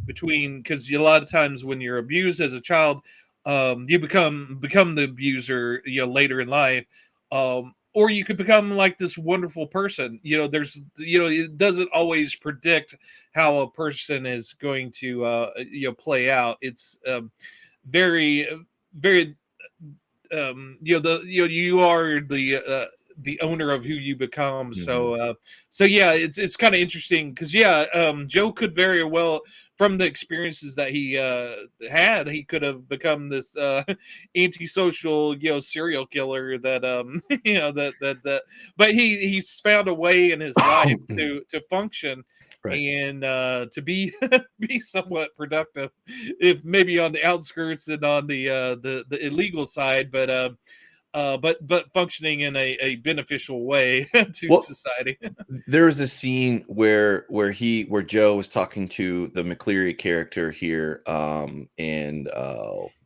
between, because a lot of times when you're abused as a child, you become the abuser later in life, or you could become like this wonderful person. There's it doesn't always predict how a person is going to play out. It's very very you are the owner of who you become. So yeah, it's kind of interesting, because Joe could very well, from the experiences that he had, he could have become this antisocial serial killer that that but he's found a way in his life to function. Right. And to be be somewhat productive, if maybe on the outskirts and on the illegal side, but functioning in a beneficial way to society. There was a scene where Joe was talking to the McCleary character here, and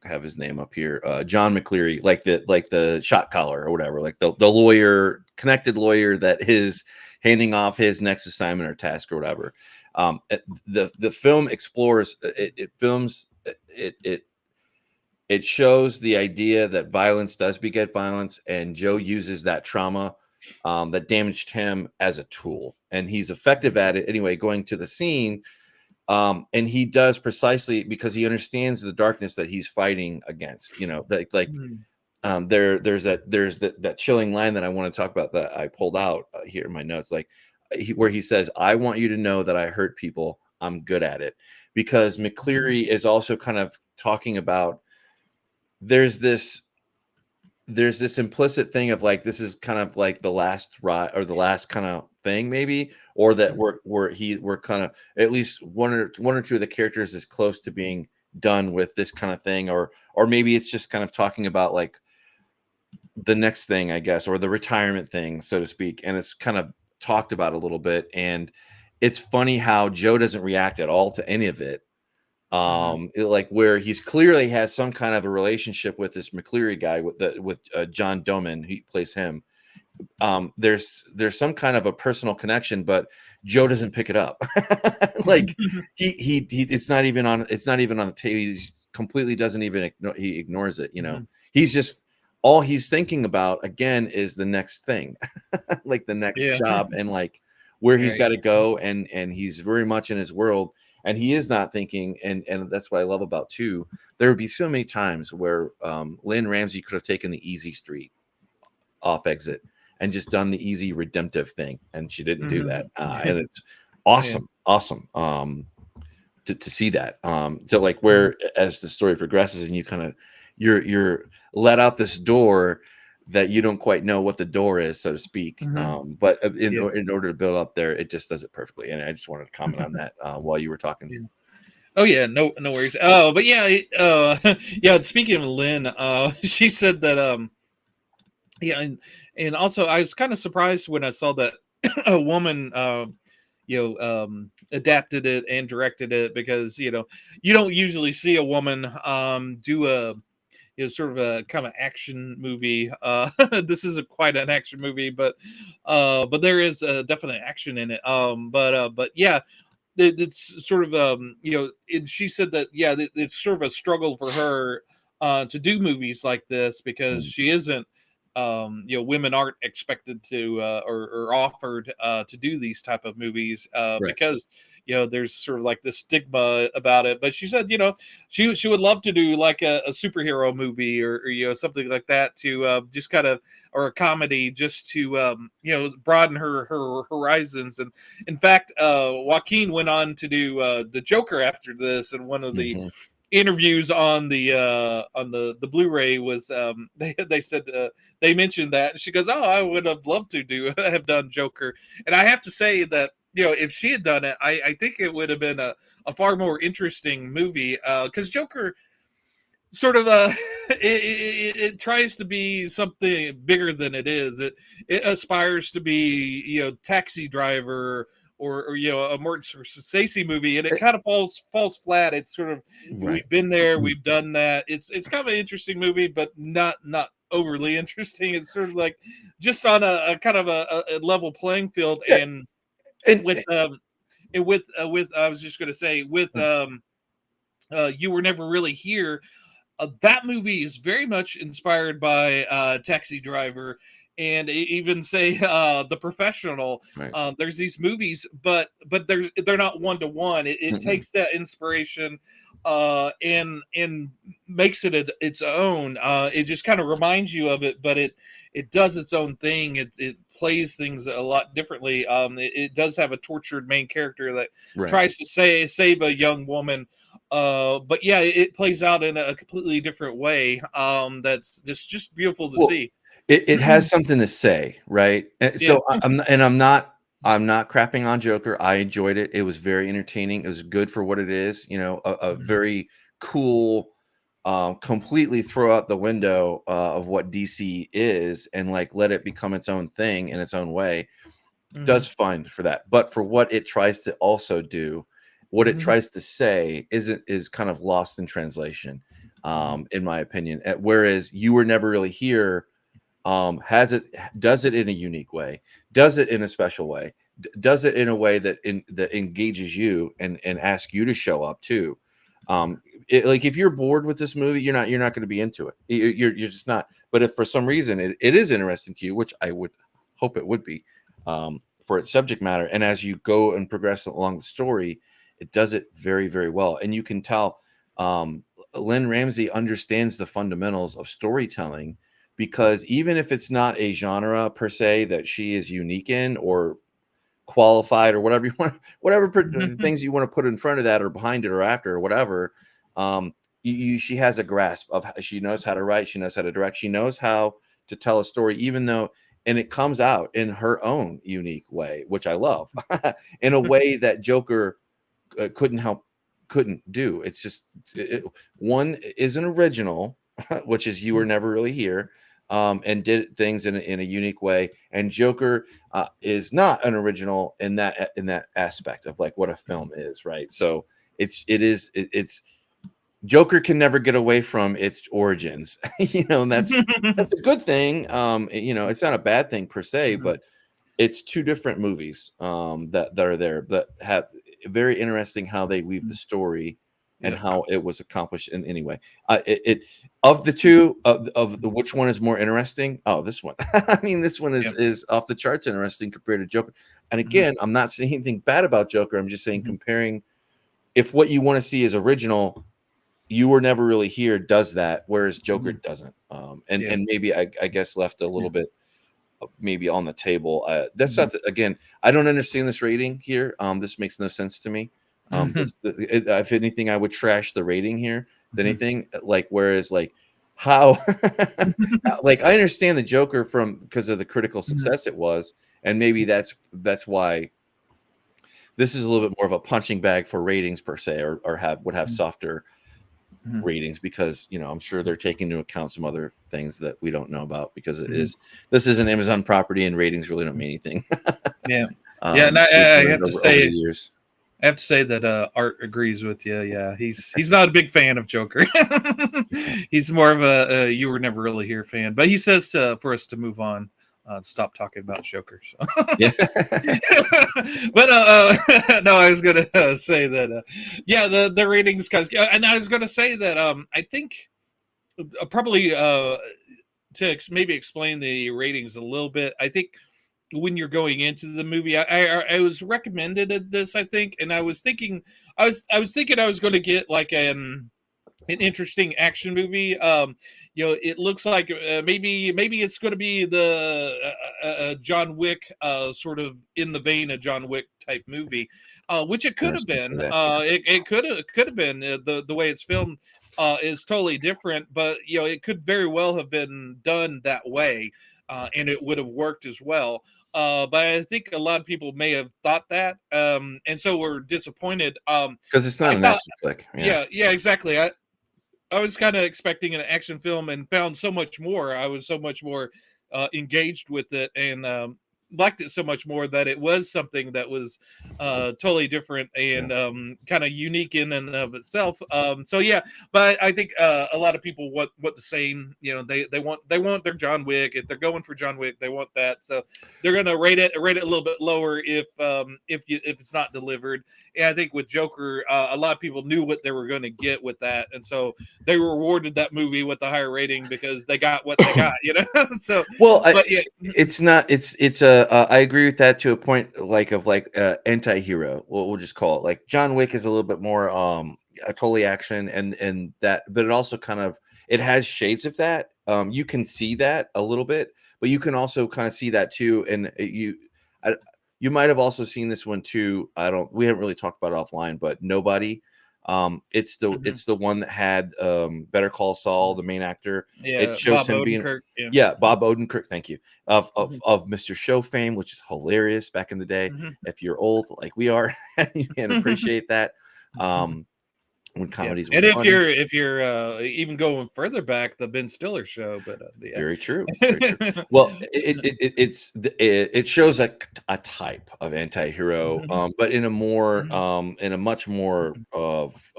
have his name up here, John McCleary, like the shot caller or whatever, like the lawyer, connected lawyer that is handing off his next assignment or task or whatever. The film explores it shows the idea that violence does beget violence, and Joe uses that trauma that damaged him as a tool, and he's effective at it anyway, going to the scene. And he does precisely because he understands the darkness that he's fighting against, there's that chilling line that I want to talk about that I pulled out here in my notes, where he says, "I want you to know that I hurt people. I'm good at it," because McCleary is also kind of talking about there's this implicit thing of like, this is kind of like the last ride or the last kind of thing, maybe, or that we're kind of, at least one or two of the characters is close to being done with this kind of thing, or maybe it's just kind of talking about like the next thing, I guess, or the retirement thing, so to speak. And it's kind of talked about a little bit, and it's funny how Joe doesn't react at all to any of it. Like where he's clearly has some kind of a relationship with this McCleary guy with John Doman, he plays him. There's some kind of a personal connection, but Joe doesn't pick it up. Like he it's not even on the table. He completely doesn't even he ignores it. He's just, all he's thinking about again is the next thing, like the next job, and like where he's got to go, and he's very much in his world. And he is not thinking, and that's what I love about too. There would be so many times where Lynne Ramsay could have taken the easy street off exit and just done the easy redemptive thing, and she didn't do that. And it's awesome to see that. So like where as the story progresses, and you kind of you're let out this door that you don't quite know what the door is, so to speak. But in order to build up there, it just does it perfectly. And I just wanted to comment on that while you were talking. Oh yeah, no worries. But yeah, speaking of Lynne, she said that and also I was kind of surprised when I saw that a woman adapted it and directed it, because you don't usually see a woman do a sort of a kind of action movie. This isn't quite an action movie, but there is definite action in it. But yeah, it's sort of and she said that it's sort of a struggle for her to do movies like this, because she isn't women aren't expected to or offered to do these type of movies because there's sort of like this stigma about it. But she said she would love to do like a superhero movie or something like that, to just kind of, or a comedy, just to broaden her horizons. And in fact, Joaquin went on to do the Joker after this, and one of the interviews on the Blu-ray was they said they mentioned that, and she goes, "Oh, I would have loved to have done Joker." And I have to say that if she had done it, I think it would have been a far more interesting movie, because Joker sort of it tries to be something bigger than it is. It aspires to be Taxi Driver, or a Martin Scorsese movie, and it kind of falls flat. It's sort of we've been there, we've done that. It's kind of an interesting movie, but not overly interesting. It's sort of like just on a kind of a level playing field. And with I was just going to say, with You Were Never Really Here, that movie is very much inspired by Taxi Driver, and even say The Professional. There's these movies, but they're not one to one. It takes that inspiration and makes it its own. It just kind of reminds you of it, but it does its own thing. It plays things a lot differently. It does have a tortured main character that tries to save a young woman. But yeah, it plays out in a completely different way. That's just beautiful to see. It has something to say, right? So I'm not crapping on Joker. I enjoyed it. It was very entertaining. It was good for what it is. A very cool, completely throw out the window of what DC is, and like let it become its own thing in its own way. Does fine for that, but for what it tries to also do, what it tries to say is kind of lost in translation, in my opinion. Whereas You Were Never Really Here does it in a unique way, does it in a special way, does it in a way that that engages you and asks you to show up too. Like if you're bored with this movie, you're not going to be into it. You're just not. But if for some reason it is interesting to you, which I would hope it would be, for its subject matter, and as you go and progress along the story, it does it very, very well. And you can tell Lynne Ramsay understands the fundamentals of storytelling, because even if it's not a genre per se that she is unique in or qualified or whatever you want, whatever things you want to put in front of that or behind it or after or whatever, she has a grasp of she knows how to write, she knows how to direct, she knows how to tell a story, even though, and it comes out in her own unique way, which I love, in a way that Joker couldn't do. It's just one is an original, which is You Were Never Really Here, and did things in a unique way. And Joker is not an original in that aspect of like what a film is, right? So it's Joker can never get away from its origins, and that's a good thing. It's not a bad thing per se, but it's two different movies that are there that have very interesting how they weave the story and how it was accomplished in any way. Of the two, of the which one is more interesting? Oh, this one. I mean, this one is off the charts interesting compared to Joker. And again, I'm not saying anything bad about Joker. I'm just saying comparing, if what you want to see is original, You Were Never Really Here does that, whereas Joker doesn't. And maybe I guess left a little bit maybe on the table. That's not again, I don't understand this rating here. This makes no sense to me. If anything, I would trash the rating here than anything. Like, whereas like how like I understand the Joker because of the critical success it was, and maybe that's why this is a little bit more of a punching bag for ratings per se, or would have softer ratings, because I'm sure they're taking into account some other things that we don't know about, because this is an Amazon property and ratings really don't mean anything. And I have to say, I have to say that Art agrees with you. Yeah, he's not a big fan of Joker. He's more of a You Were Never Really Here fan, but he says for us to move on, stop talking about Joker. So. But no, I was gonna say that the ratings guys, and I was gonna say that I think probably to maybe explain the ratings a little bit. I think when you're going into the movie, I was recommended this, I think, and I was thinking I was going to get like an interesting action movie. It looks like maybe it's going to be the John Wick, sort of in the vein of John Wick type movie, which it could have been. It could have been the way it's filmed. Is totally different, but it could very well have been done that way, and it would have worked as well. But I think a lot of people may have thought that, and so we're disappointed. Because it's not an action flick. Yeah, exactly. I was kind of expecting an action film and found so much more. I was so much more engaged with it, and liked it so much more that it was something that was totally different and kind of unique in and of itself. So yeah, but I think a lot of people want the same. They want their John Wick. If they're going for John Wick, they want that. So they're gonna rate it a little bit lower if it's not delivered. And I think with Joker, a lot of people knew what they were going to get with that, and so they rewarded that movie with the higher rating because they got what they got. So well, it's not. It's a. I agree with that to a point, like anti-hero. We'll just call it. Like John Wick is a little bit more totally action, and that, but it also kind of it has shades of that. You can see that a little bit, but you can also kind of see that too. And you might have also seen this one too. We haven't really talked about it offline, but Nobody. It's the one that had Better Call Saul, the main actor. It shows Bob him Odenkirk, being Bob Odenkirk. Thank you. Of Mr. Show fame, which is hilarious back in the day. If you're old like we are, you can appreciate that. When comedies were and funny. if you're even going further back, the Ben Stiller show, but very true. Well, it shows a type of anti-hero, but in a more in a much more of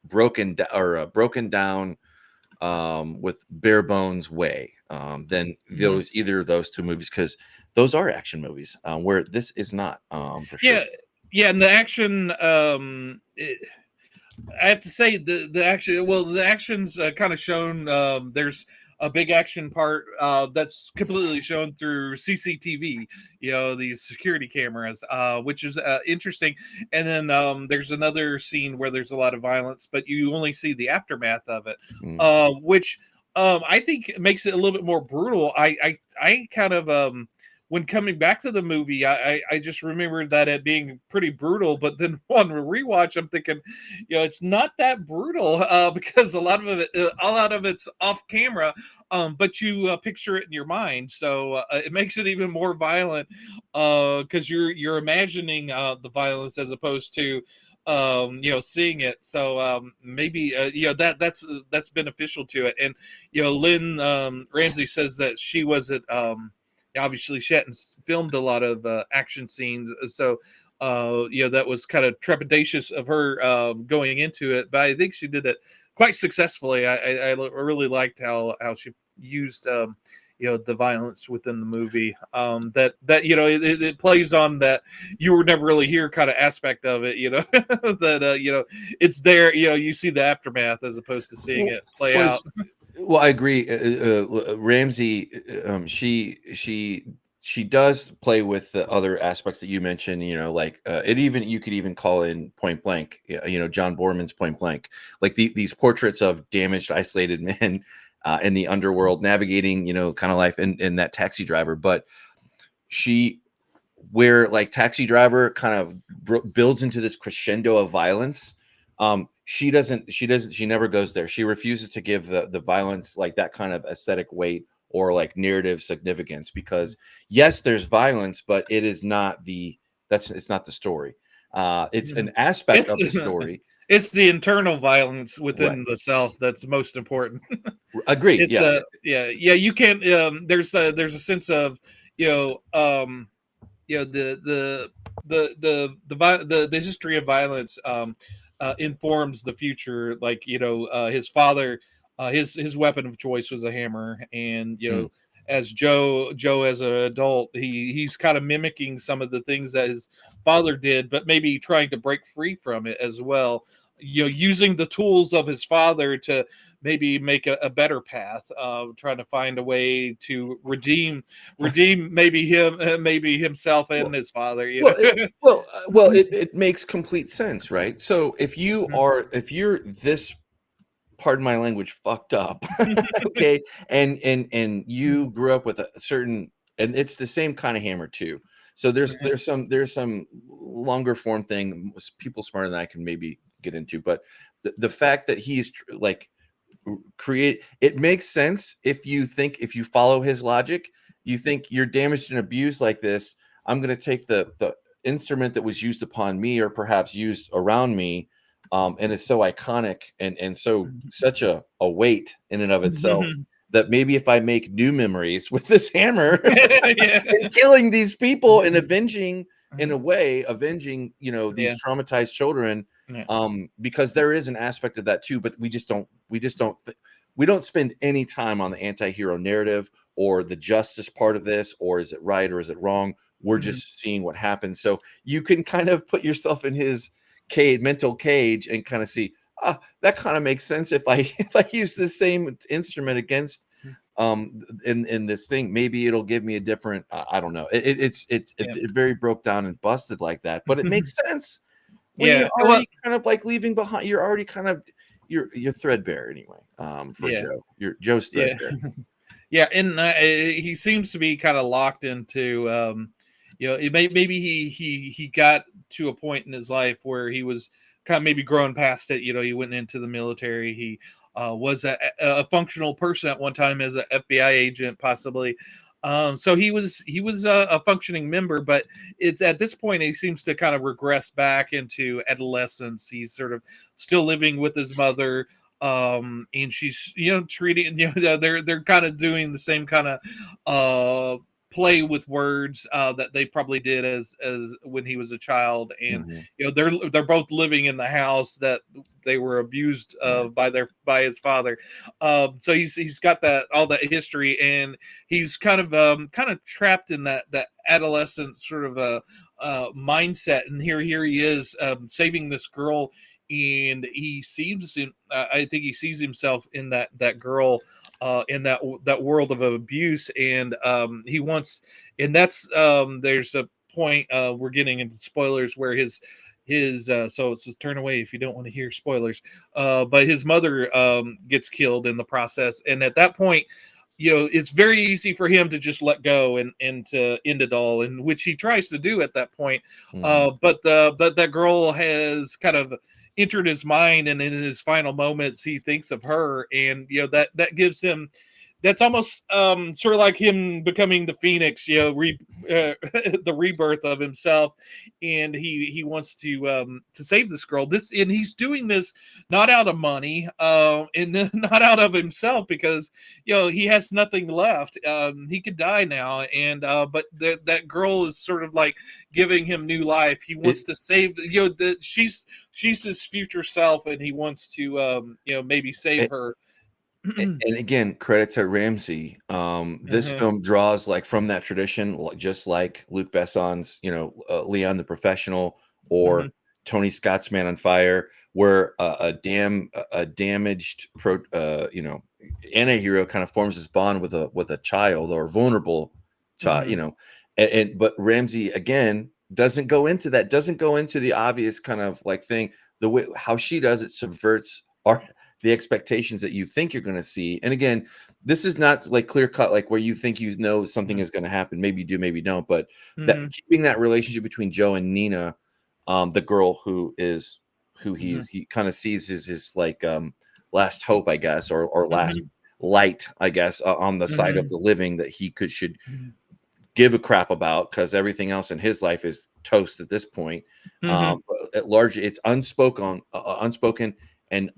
broken down with bare bones way than either of those two movies, because those are action movies, where this is not, for sure. Yeah, and the action, I have to say the action. Well, the action's kind of shown. There's a big action part that's completely shown through CCTV. These security cameras, which is interesting. And then there's another scene where there's a lot of violence, but you only see the aftermath of it, which I think makes it a little bit more brutal. I kind of when coming back to the movie, I just remembered that it being pretty brutal, but then on rewatch, I'm thinking, it's not that brutal because a lot of it's off camera, but you picture it in your mind, so it makes it even more violent because you're imagining the violence as opposed to seeing it. So maybe that's beneficial to it. And Lynne Ramsay says that she wasn't obviously she hadn't filmed a lot of action scenes, so that was kind of trepidatious of her going into it, but I think she did it quite successfully. I really liked how she used the violence within the movie, that it plays on that you were never really here kind of aspect of it, that it's there, you see the aftermath as opposed to seeing it play out. Well, I agree. Ramsay, she does play with the other aspects that you mentioned. Like you could even call in Point Blank. John Borman's Point Blank, like these portraits of damaged, isolated men in the underworld, navigating kind of life, and that Taxi Driver. But where like Taxi Driver kind of builds into this crescendo of violence. She never goes there. She refuses to give the violence like that kind of aesthetic weight or like narrative significance, because yes, there's violence, but it is not it's not the story. It's an aspect of the story. It's the internal violence within the self that's most important. Agreed. It's you can't there's a sense of the history of violence informs the future. Like his father, his weapon of choice was a hammer, and as Joe as an adult, he's kind of mimicking some of the things that his father did, but maybe trying to break free from it as well. Using the tools of his father to maybe make a better path, trying to find a way to redeem maybe himself and his father. It makes complete sense, right? So if you're this, pardon my language, fucked up, okay, and you grew up with a certain, and it's the same kind of hammer too. So there's some longer form thing people smarter than I can maybe get into, but the fact that he's like it makes sense if you follow his logic. You think you're damaged and abused like this, I'm going to take the instrument that was used upon me or perhaps used around me, and is so iconic and so such a weight in and of itself, that maybe if I make new memories with this hammer and killing these people and avenging these traumatized children, because there is an aspect of that too, but we don't spend any time on the anti-hero narrative or the justice part of this, or is it right or is it wrong. We're just seeing what happens. So you can kind of put yourself in his mental cage and kind of see, that kind of makes sense. If I use the same instrument against in this thing, maybe it'll give me a different, I don't know. It very broke down and busted like that, but it makes sense when you're already kind of like leaving behind. You're already kind of you're threadbare anyway. For Joe, Joe's threadbare. And he seems to be kind of locked into maybe he got to a point in his life where he was kind of maybe growing past it. He went into the military. He was a functional person at one time as an FBI agent, possibly. So he was a functioning member, but it's at this point he seems to kind of regress back into adolescence. He's sort of still living with his mother, and she's treating they're kind of doing the same kind of play with words that they probably did as when he was a child, and Mhm. they're both living in the house that they were abused by his father. So he's got that all that history, and he's kind of trapped in that adolescent sort of a mindset. And here he is saving this girl, and he seems I think he sees himself in that girl, in that world of abuse, and he wants, and that's there's a point, we're getting into spoilers, where his so turn away if you don't want to hear spoilers, but his mother gets killed in the process, and at that point, it's very easy for him to just let go and to end it all, and which he tries to do at that point. Mhm. But that girl has kind of entered his mind, and in his final moments he thinks of her, and that gives him, that's almost sort of like him becoming the phoenix, the rebirth of himself, and he wants to save this girl, and he's doing this not out of money, and then not out of himself, because he has nothing left. He could die now, and but that girl is sort of like giving him new life. He wants It, to save, she's his future self, and he wants to maybe save it her. and again, credit to Ramsay. This Uh-huh. film draws like from that tradition, just like Luc Besson's, Leon the Professional, or Mhm. Tony Scott's Man on Fire, where a damaged anti-hero kind of forms this bond with a child or vulnerable child, Mhm. and but Ramsay again doesn't go into that, doesn't go into the obvious kind of like thing. The way how she does it subverts our the expectations that you think you're going to see. And again, this is not like clear cut, like where you think something Mhm. is going to happen. Maybe you do, maybe you don't. But that Mhm. keeping that relationship between Joe and Nina, the girl who Mhm. he kind of sees as his like last hope, I guess, or last Mhm. light, I guess, on the side of Mhm. the living that he should Mhm. give a crap about, because everything else in his life is toast at this point. Mhm. But at large, it's unspoken and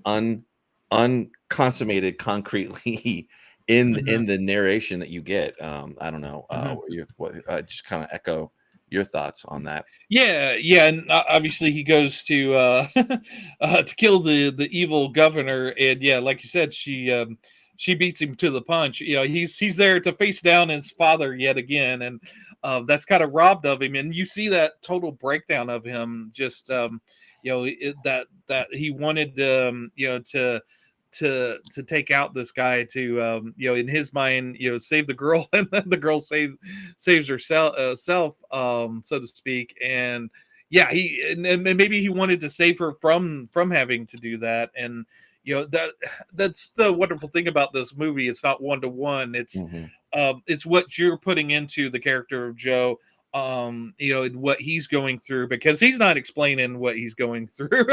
unconsummated concretely in Mhm. the narration that you get. I don't know. Mhm. Just kind of echo your thoughts on that. Yeah, and obviously he goes to to kill the evil governor, and yeah, like you said, she beats him to the punch. He's there to face down his father yet again, and that's kind of robbed of him. And you see that total breakdown of him, just that he wanted to take out this guy, to in his mind, save the girl, and then the girl saves herself, self, so to speak. And yeah, and maybe he wanted to save her from having to do that. And that's the wonderful thing about this movie. It's not one to one. Hmm. It's what you're putting into the character of Joe, and what he's going through, because he's not explaining what he's going through.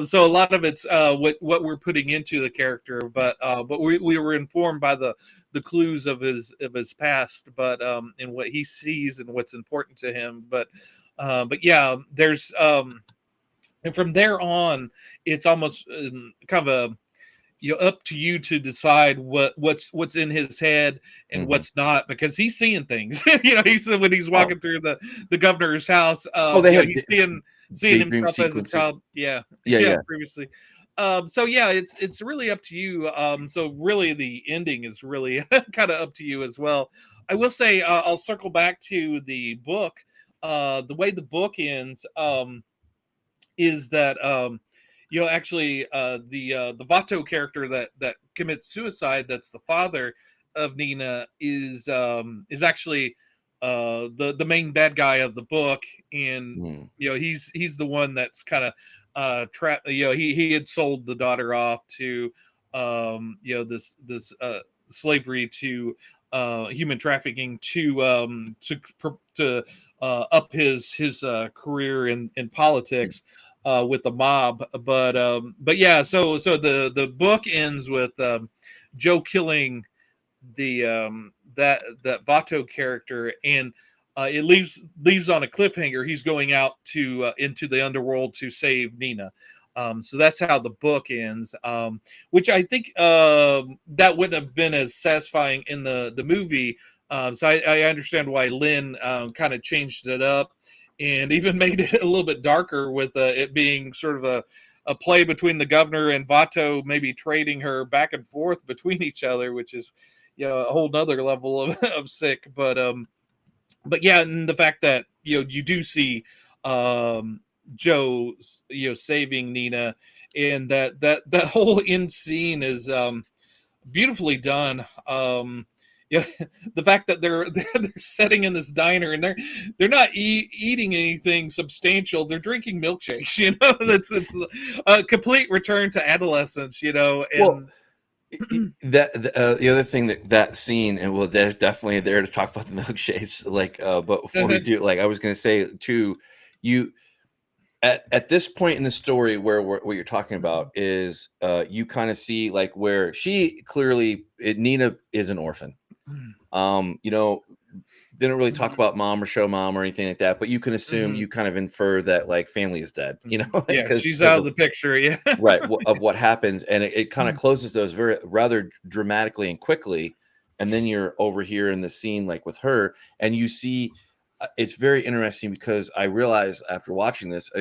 So a lot of it's what we're putting into the character, but we were informed by the clues of his past, but and what he sees and what's important to him. But yeah, there's and from there on, it's almost kind of a, up to you to decide what's in his head and Hmm. what's not, because he's seeing things. He's when he's Oh, walking through the governor's house, oh, they have he's seeing daydream himself as a sequences. child. Yeah. Yeah, Yeah, yeah. previously. So yeah, it's really up to you. So really the ending is really kind of up to you as well. I will say, I'll circle back to the book. The way the book ends, is that actually, the Vato character that commits suicide, that's the father of Nina, is actually the main bad guy of the book. And Mm, he's the one that's kind of trapped. He had sold the daughter off to this slavery, to human trafficking, to up his career in politics, with the mob. But yeah, so the book ends with Joe killing that Vato character, and it leaves on a cliffhanger. He's going out to into the underworld to save Nina. So that's how the book ends, which I think that wouldn't have been as satisfying in the movie, So I understand why Lynne kind of changed it up and even made it a little bit darker with it being sort of a play between the governor and Vato, maybe trading her back and forth between each other, which is, a whole nother level of sick. But yeah, and the fact that you do see Joe saving Nina, and that whole end scene is beautifully done. Yeah, the fact that they're sitting in this diner and they're not eating anything substantial. They're drinking milkshakes. That's it's a complete return to adolescence. Well, And the other thing that scene, and well, there's definitely there to talk about the milkshakes. But before we do, I was going to say too, you at this point in the story where what you're talking about is you kind of see where she clearly Nina is an orphan. Didn't really talk about mom or show mom or anything like that, but you can assume, you kind of infer that family is dead, yeah, she's because out of the picture. Yeah. right, of what happens, and it kind of closes those rather dramatically and quickly, and then you're over here in the scene with her, and you see it's very interesting because I realized after watching this, I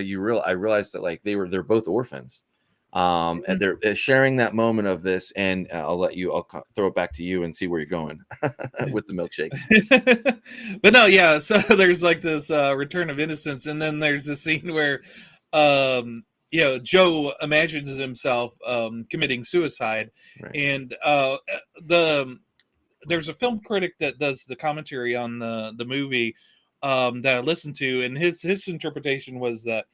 realized that they're both orphans, and they're sharing that moment of this, and I'll throw it back to you and see where you're going with the milkshakes. But no, yeah, so there's this return of innocence, and then there's a scene where Joe imagines himself committing suicide, Right. and there's a film critic that does the commentary on the movie that I listened to, and his interpretation was that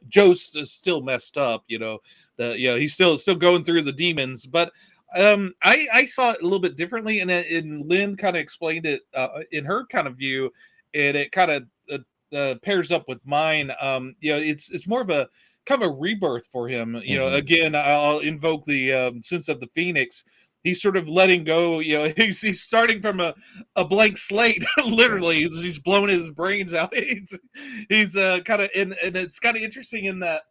Joe's still messed up, he's still going through the demons, but I saw it a little bit differently, and Lynne kind of explained it in her kind of view, and it kind of pairs up with mine. It's more of a kind of a rebirth for him. Again, I'll invoke the sense of the Phoenix. He's sort of letting go. He's starting from a blank slate. Literally, he's blowing his brains out. He's kind of, and it's kind of interesting in that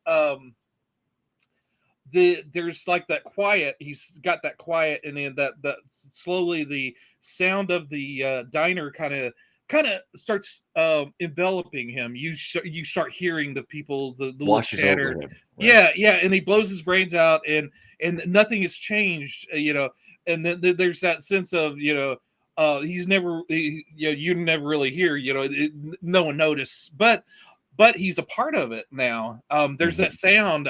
there's that quiet. He's got that quiet, and then that slowly the sound of the diner kind of starts enveloping him. You start hearing the people, the little Washes chatter. over him. Right. Yeah, and he blows his brains out, and nothing has changed. And then there's that sense of he's never you're never really here. No one noticed, but he's a part of it now. There's that sound.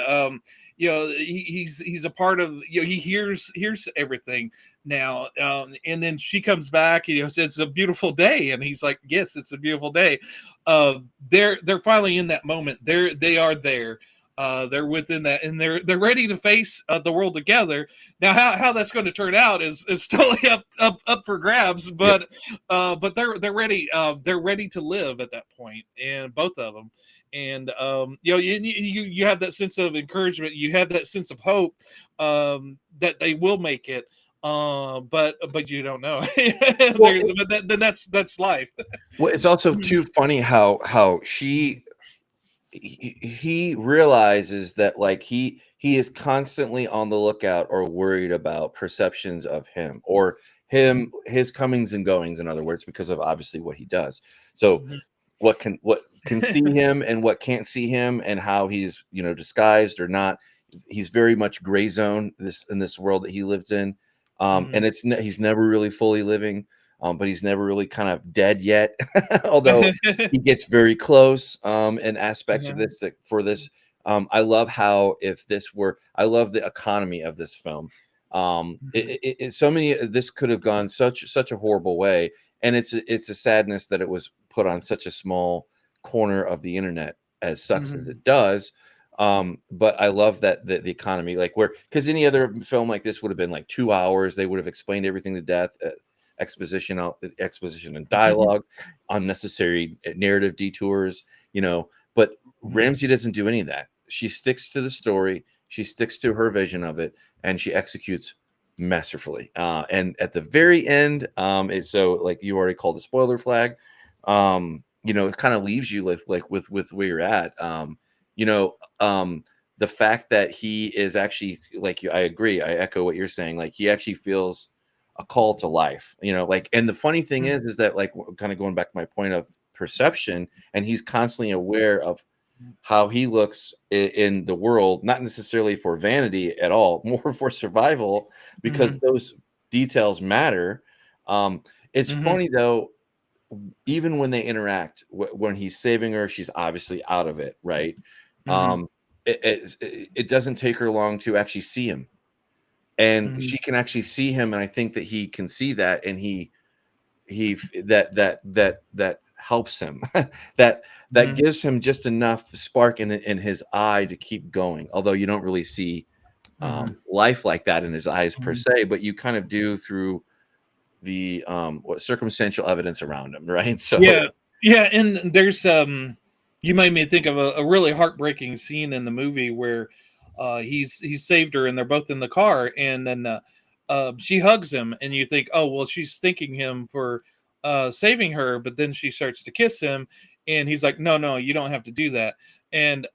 He's a part of. He hears everything now. And then she comes back. Says it's a beautiful day, and he's like, yes, it's a beautiful day. They're finally in that moment. They are there. They're within that, and they're ready to face the world together. Now, how that's going to turn out is still up for grabs. But they're ready. They're ready to live at that point, and both of them. And you have that sense of encouragement. You have that sense of hope that they will make it. But you don't know. Then that's life. Well, it's also too funny how he realizes that he is constantly on the lookout or worried about perceptions of him or his comings and goings, in other words, because of obviously what he does. So what can see him and what can't see him, and how he's disguised or not. He's very much gray zone in this world that he lives in, and he's never really fully living. But he's never really kind of dead yet, although he gets very close in aspects of this. I love how I love the economy of this film. This could have gone such a horrible way, and it's a sadness that it was put on such a small corner of the internet, as sucks as it does. But I love that the economy, because any other film like this would have been 2 hours. They would have explained everything to death. Exposition and dialogue, unnecessary narrative detours, but Ramsay doesn't do any of that. She sticks to the story, she sticks to her vision of it, and she executes masterfully. And at the very end, it's so you already called the spoiler flag. It kind of leaves you with where you're at. The fact that he is actually I agree, I echo what you're saying. He actually feels a call to life, you know, like, and the funny thing is that, like, kind of going back to my point of perception, and he's constantly aware of how he looks in the world, not necessarily for vanity at all, more for survival, because those details matter. It's funny though, even when they interact, when he's saving her, she's obviously out of it, right? It doesn't take her long to actually see him, and she can actually see him, and I think that he can see that, and he that helps him. that gives him just enough spark in his eye to keep going, although you don't really see life like that in his eyes per se, but you kind of do through the circumstantial evidence around him, right? So yeah, and there's you made me think of a really heartbreaking scene in the movie where he's saved her and they're both in the car, and then she hugs him, and you think, oh well, she's thanking him for saving her, but then she starts to kiss him, and he's like, no, you don't have to do that. And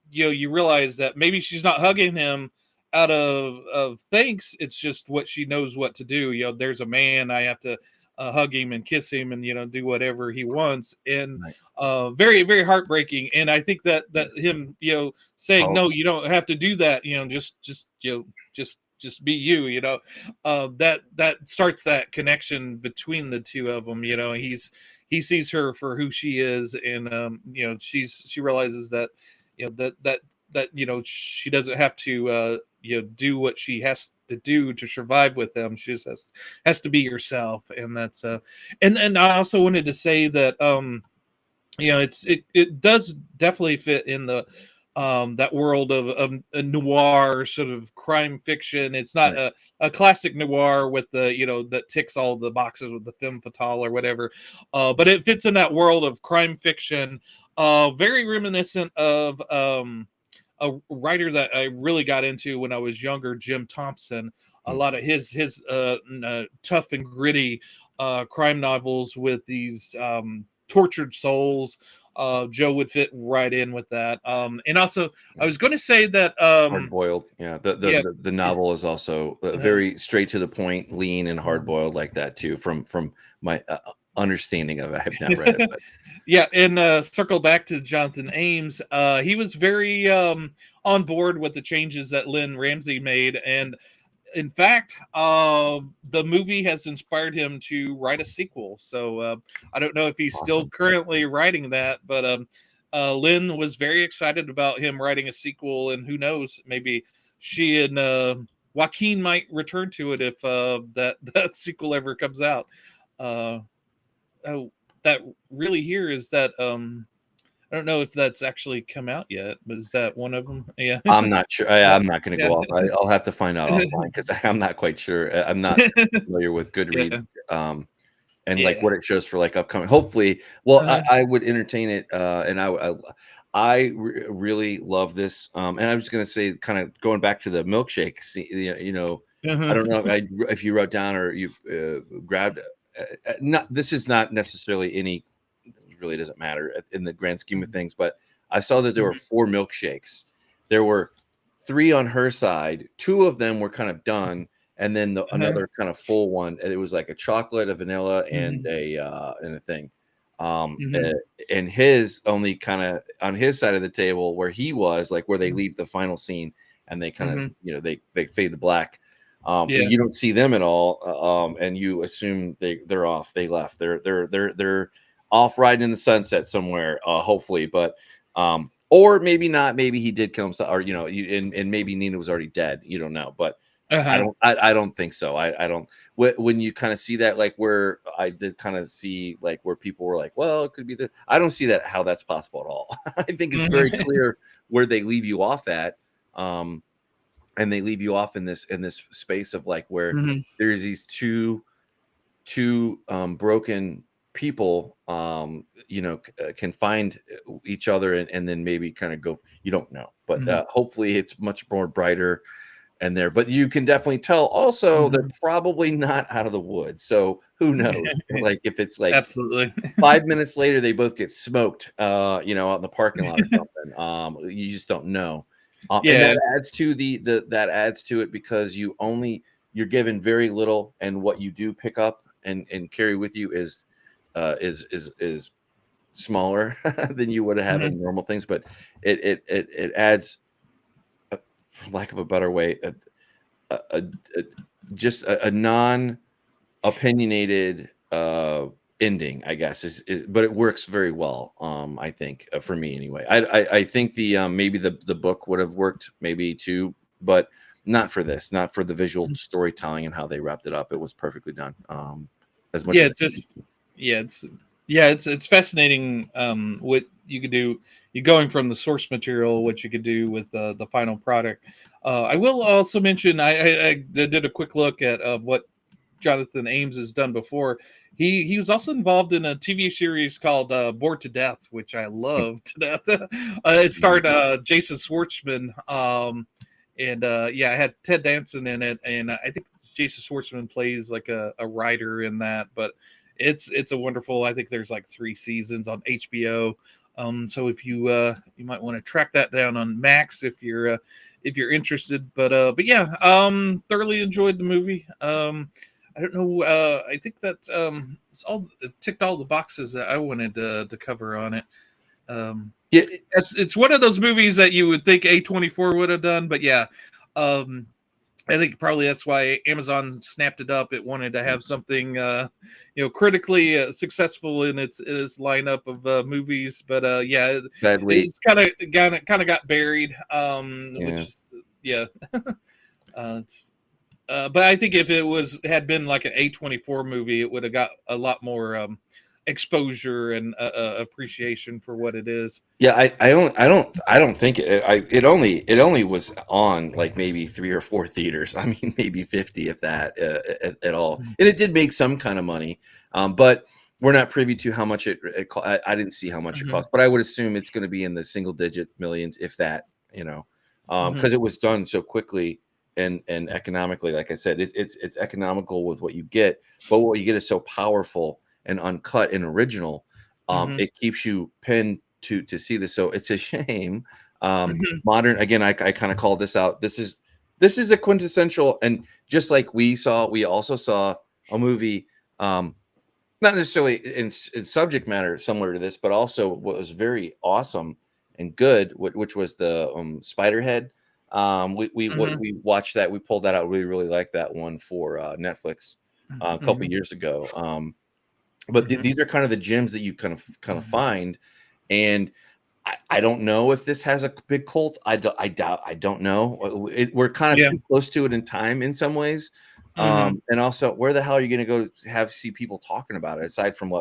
you realize that maybe she's not hugging him out of thanks, it's just what she knows what to do. There's a man, I have to hug him and kiss him and do whatever he wants. And very, very heartbreaking. And I think that him saying, no, you don't have to do that, just be you, that starts that connection between the two of them. He sees her for who she is, and she realizes that she doesn't have to do what she has to do to survive with them. She just has to be herself. And that's and I also wanted to say that it does definitely fit in the that world of a noir sort of crime fiction. It's not a classic noir with the that ticks all the boxes with the femme fatale or whatever, but it fits in that world of crime fiction, very reminiscent of a writer that I really got into when I was younger, Jim Thompson. A lot of his tough and gritty crime novels with these tortured souls. Joe would fit right in with that. And also, I was going to say that hard boiled, the novel is also very straight to the point, lean and hard boiled like that too. From my understanding of it, I've not read it. But. Yeah, and circle back to Jonathan Ames. He was very on board with the changes that Lynne Ramsay made, and in fact, the movie has inspired him to write a sequel. So I don't know if he's still currently writing that, but Lynne was very excited about him writing a sequel, and who knows, maybe she and Joaquin might return to it if that sequel ever comes out. That really here is that I don't know if that's actually come out yet, but is that one of them? Yeah, I'm not sure. I'm not going to go off. I'll have to find out offline because I'm not quite sure. I'm not familiar with Goodreads and like what it shows for like upcoming. Hopefully, well, I would entertain it, and I really love this. And I was going to say, kind of going back to the milkshake, I don't know if you wrote down or you grabbed. This is not necessarily any. Really doesn't matter in the grand scheme of things, but I saw that there were 4 milkshakes. There were 3 on her side. 2 of them were kind of done, and then another kind of full one. It was like a chocolate, a vanilla, and a thing. And his only kind of on his side of the table where he was, like where they leave the final scene and they kind of they fade to black. You don't see them at all, and you assume they're off. They left. They're off riding in the sunset somewhere, hopefully, but or maybe not. Maybe he did come, or and maybe Nina was already dead. You don't know, but I don't think so. I don't. When you kind of see that, like where I did kind of see like where people were like, well, it could be that. I don't see that how that's possible at all. I think it's very clear where they leave you off at, and they leave you off in this space of like where there's these two broken people can find each other and then maybe kind of go, you don't know, but hopefully it's much more brighter in there, but you can definitely tell also they're probably not out of the woods, so who knows. Like if it's like absolutely 5 minutes later they both get smoked out in the parking lot or something, you just don't know. And that adds to that adds to it because you only you're given very little, and what you do pick up and carry with you is smaller than you would have in normal things. But it adds, for lack of a better way, just a non-opinionated ending, I guess, is but it works very well. I think for me anyway. I think the maybe the book would have worked maybe too, but not for this, not for the visual storytelling and how they wrapped it up. It was perfectly done. As much as it's fascinating what you could do. You're going from the source material, what you could do with the final product. I will also mention I did a quick look at what Jonathan Ames has done before. He was also involved in a TV series called Bored to Death, which I loved to death. It starred Jason Schwartzman, and I had Ted Danson in it, and I think Jason Schwartzman plays like a writer in that. But it's a wonderful. I think there's like 3 seasons on HBO. So if you might want to track that down on Max if you're interested. But yeah, thoroughly enjoyed the movie. I don't know. I think that it ticked all the boxes that I wanted to cover on it. Yeah, it's one of those movies that you would think A24 would have done, but yeah, I think probably that's why Amazon snapped it up. It wanted to have something, critically successful in its lineup of movies. But yeah, it's kind of got buried. Which yeah. But I think if it had been like an A24 movie, it would have got a lot more exposure and appreciation for what it is. Yeah, I don't think it only was on like maybe 3 or 4 theaters. I mean, maybe 50 if that at all. And it did make some kind of money, but we're not privy to how much it cost. I didn't see how much it cost, but I would assume it's going to be in the single-digit millions, if that. Because it was done so quickly and economically. Like I said, it's economical with what you get, but what you get is so powerful and uncut and original. It keeps you pinned to see this. So it's a shame. Modern, again, I kind of called this out. This is a quintessential, and just like we also saw a movie, not necessarily in subject matter similar to this, but also what was very awesome and good, which was the Spiderhead. We watched that. We pulled that out. We really liked that one for Netflix a couple years ago. But these are kind of the gems that you kind of find, and I don't know if this has a big cult. I don't know. We're kind of too close to it in time in some ways, and also where the hell are you going to go see people talking about it aside from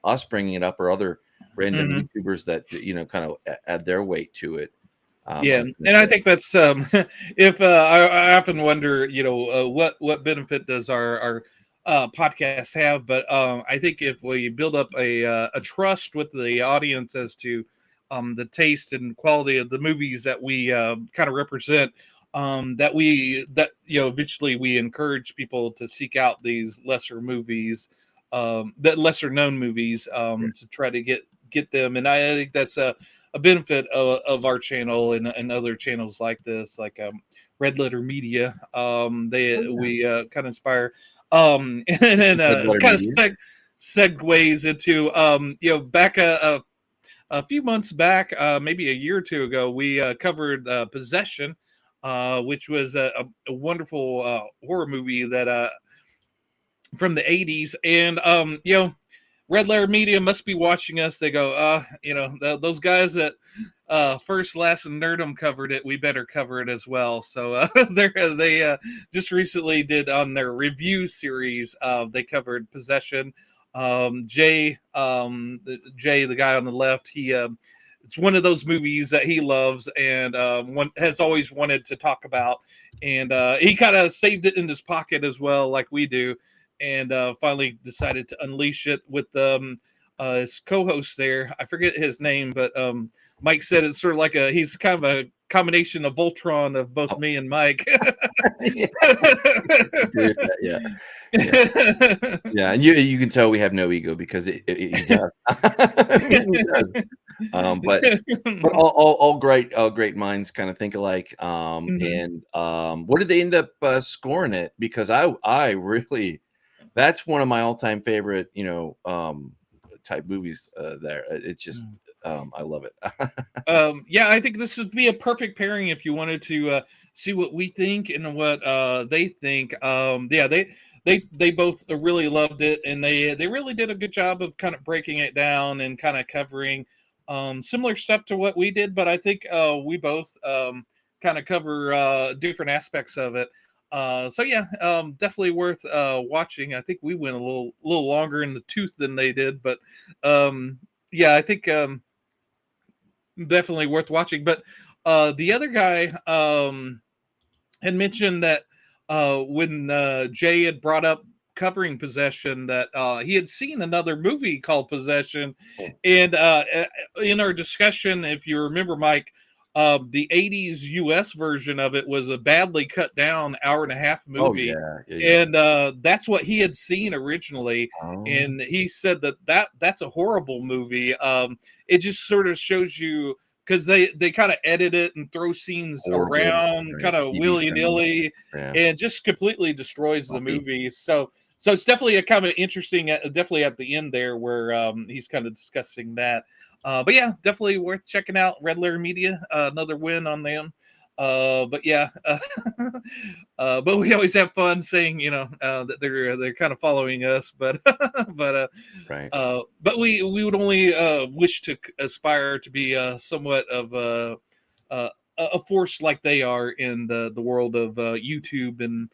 us bringing it up or other random YouTubers that kind of add their weight to it. And I think that's if I often wonder, what benefit does our podcast have? But I think if we build up a trust with the audience as to the taste and quality of the movies that we kind of represent, that eventually we encourage people to seek out these lesser movies, that lesser known movies, to try to get them. And I think that's a benefit of our channel and other channels like this, like Red Letter Media. We kind of inspire, and then kind of segues into back a few months back, maybe a year or two ago, we covered Possession, which was a wonderful horror movie that from the 80s. And Red Letter Media must be watching us. They go, those guys that FirstLastNerdom covered it, we better cover it as well. So they just recently did on their review series. They covered Possession. Jay, the guy on the left, it's one of those movies that he loves and has always wanted to talk about. And he kind of saved it in his pocket as well, like we do. And finally decided to unleash it with his co-host there. I forget his name, but Mike said it's sort of like he's kind of a combination of Voltron of both me and Mike. Yeah, and you can tell we have no ego because he does. He does. But all great minds kind of think alike. And what did they end up scoring it? Because I really, that's one of my all-time favorite, type movies. There, it's just I love it. Yeah, I think this would be a perfect pairing if you wanted to see what we think and what they think. Yeah, they both really loved it, and they really did a good job of kind of breaking it down and kind of covering similar stuff to what we did. But I think we both kind of cover different aspects of it. So yeah, definitely worth watching. I think we went a little longer in the tooth than they did, but yeah, I think. Definitely worth watching. But the other guy had mentioned that when Jay had brought up covering Possession, that he had seen another movie called Possession, and in our discussion, if you remember, Mike. The 80s US version of it was a badly cut down hour-and-a-half Oh movie. yeah. And that's what he had seen originally. Oh, And he said that's a horrible movie. It just sort of shows you, because they kind of edit it and throw scenes horrible, around right? kind of TV friendly. willy-nilly, Yeah, and just completely destroys the sloppy. movie. So it's definitely a kind of interesting, definitely at the end there where he's kind of discussing that. But yeah, definitely worth checking out. Red Letter Media, another win on them. But yeah, but we always have fun saying, that they're kind of following us, but Right. but we would only wish to aspire to be somewhat of a force like they are in the world of YouTube and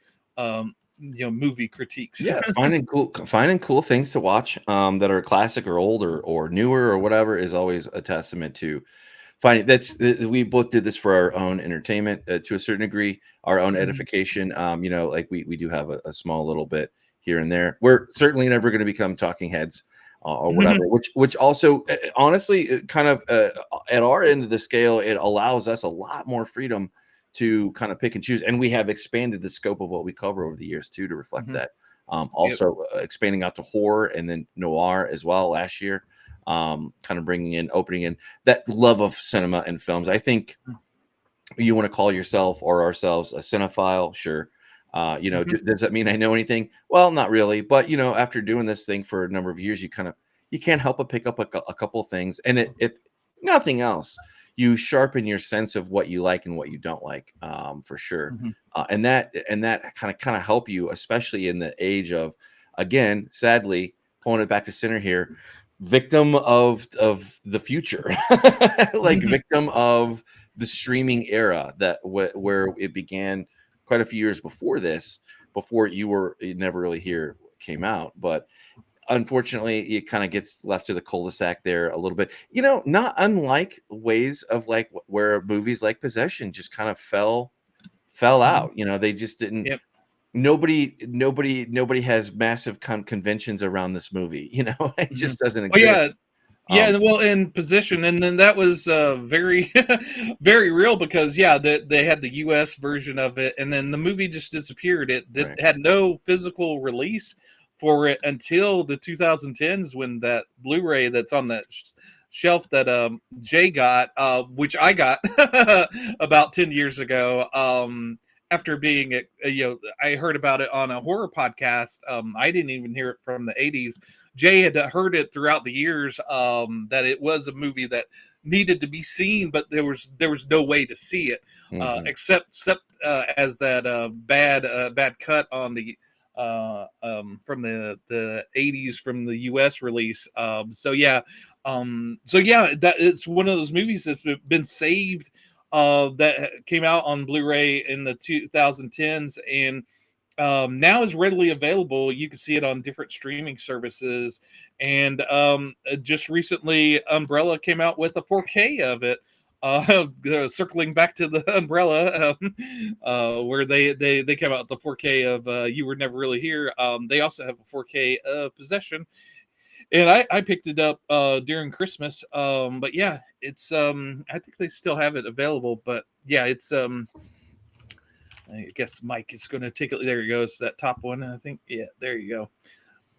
movie critiques. Yeah, finding cool things to watch that are classic or old or newer or whatever is always a testament to finding. We both did this for our own entertainment to a certain degree, our own edification. Like we do have a small little bit here and there. We're certainly never going to become talking heads or whatever. Which also, honestly, kind of at our end of the scale, it allows us a lot more freedom to kind of pick and choose, and we have expanded the scope of what we cover over the years too to reflect that. Yep. Also expanding out to horror and then noir as well last year. Kind of opening in that love of cinema and films. I think you want to call yourself or ourselves a cinephile, sure. Does that mean I know anything? Well, not really, but after doing this thing for a number of years, you can't help but pick up a couple of things, and if nothing else, you sharpen your sense of what you like and what you don't like, for sure. And that kind of help you, especially in the age of, again, sadly, pulling it back to center here, victim of the future, like victim of the streaming era where it began quite a few years before this, before you never really here came out, but unfortunately it kind of gets left to the cul-de-sac there a little bit, not unlike ways of like where movies like Possession just kind of fell out. They just didn't. Yep. Nobody has massive conventions around this movie. It just doesn't Oh exist. yeah. Yeah, well, in Position, and then that was very, very real, because they had the U.S. version of it, and then the movie just disappeared. It had no physical release for it until the 2010s, when that Blu-ray that's on that shelf that Jay got, which I got about 10 years ago. After being, I heard about it on a horror podcast. I didn't even hear it from the 80s. Jay had heard it throughout the years, that it was a movie that needed to be seen, but there was no way to see it, except as that bad cut on the from the 80s from the US release. That it's one of those movies that's been saved, that came out on Blu-ray in the 2010s, and now is readily available. You can see it on different streaming services, and just recently, Umbrella came out with a 4K of it. Circling back to the Umbrella, where they came out with the 4K of You Were Never Really Here. They also have a 4K of Possession, and I picked it up during Christmas. But yeah, it's I think they still have it available. But yeah, it's I guess Mike is going to take it. There he goes. That top one, I think. Yeah, there you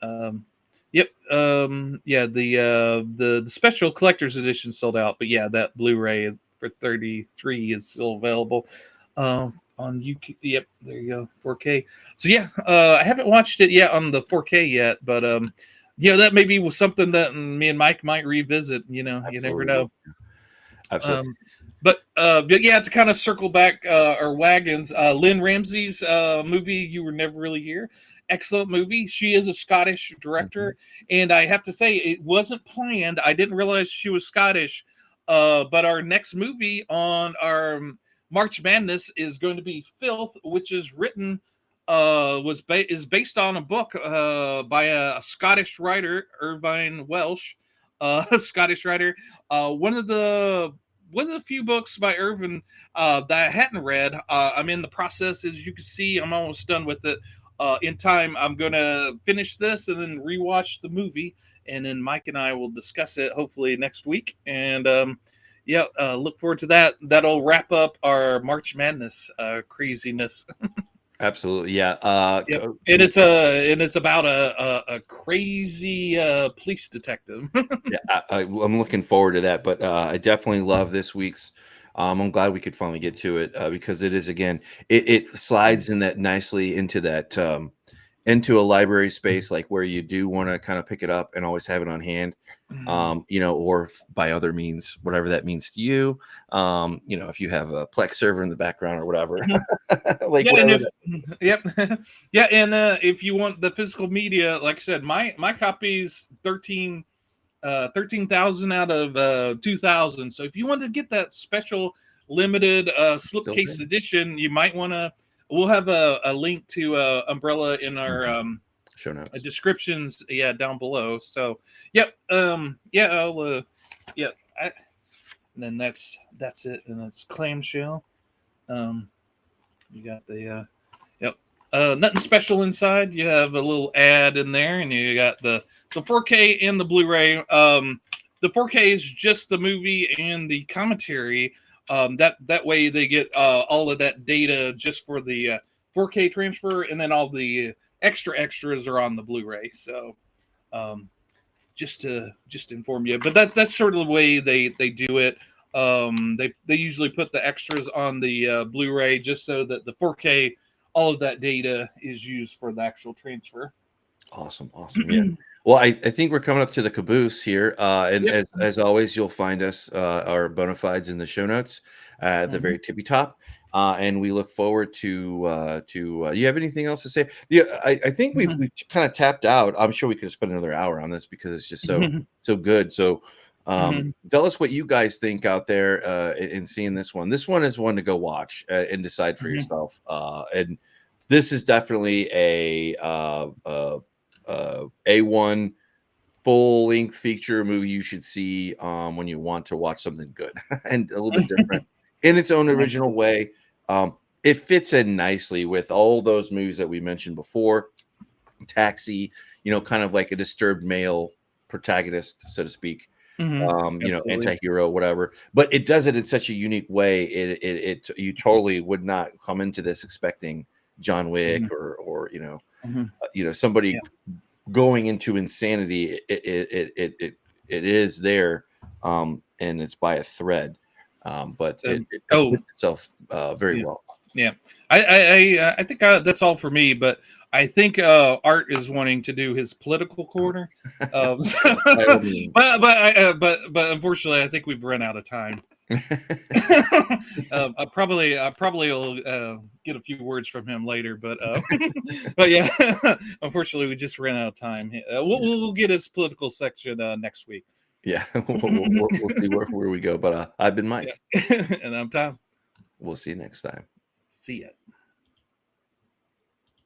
go. Yep. Yeah, the special collector's edition sold out, but yeah, that Blu-ray for 33 is still available. On UK. Yep, there you go. 4K. So yeah, I haven't watched it yet on the 4K yet, but that maybe was something that me and Mike might revisit. You never Absolutely. know. Absolutely. But yeah, to kind of circle back our wagons, Lynne Ramsay's movie "You Were Never Really Here," excellent movie. She is a Scottish director, and I have to say it wasn't planned. I didn't realize she was Scottish. But our next movie on our March Madness is going to be Filth, which is written is based on a book by a Scottish writer, Irvine Welsh, a Scottish writer. One of the few books by Irvin that I hadn't read. I'm in the process, as you can see. I'm almost done with it. In time, I'm gonna finish this and then rewatch the movie, and then Mike and I will discuss it hopefully next week. And look forward to that. That'll wrap up our March Madness craziness. Absolutely. Yeah. Yep. And it's about a crazy police detective. Yeah, I'm looking forward to that. But I definitely love this week's. I'm glad we could finally get to it because it is, again, it slides in that nicely into that into a library space, like where you do want to kind of pick it up and always have it on hand, or by other means, whatever that means to you. If you have a Plex server in the background or whatever, like Yeah, and whatever yep, yeah, and if you want the physical media, like I said, my copy's 13,000 out of 2,000. So if you want to get that special limited slipcase edition, you might want to. We'll have a link to Umbrella in our show notes descriptions, down below. So yep, I'll yeah, and then that's it, and that's clamshell. You got the nothing special inside. You have a little ad in there, and you got the 4K and the Blu-ray. The 4K is just the movie and the commentary. That way they get all of that data just for the 4K transfer, and then all the extras are on the Blu-ray. So just to inform you, but that's sort of the way they do it. They usually put the extras on the Blu-ray just so that the 4K, all of that data is used for the actual transfer. Awesome. Yeah. Well, I think we're coming up to the caboose here. And Yep. as always, you'll find us, our bona fides in the show notes at the very tippy top. And we look forward to you have anything else to say? Yeah, I think we've kind of tapped out. I'm sure we could spend another hour on this because it's just so good. So tell us what you guys think out there in seeing this one. This one is one to go watch and decide for yourself. And this is definitely a A1 full-length feature movie you should see when you want to watch something good and a little bit different in its own original way. It fits in nicely with all those movies that we mentioned before. Taxi, kind of like a disturbed male protagonist, so to speak. Anti-hero, whatever. But it does it in such a unique way. You totally would not come into this expecting John Wick or somebody going into insanity. It is there, and it's by a thread, but it fits itself very well. Yeah, I think that's all for me. But I think Art is wanting to do his political corner, but unfortunately, I think we've run out of time. I probably will get a few words from him later, but yeah, unfortunately, we just ran out of time. We'll get his political section next week. Yeah, we'll see where we go. But I've been Mike, and I'm Tom. We'll see you next time. See ya.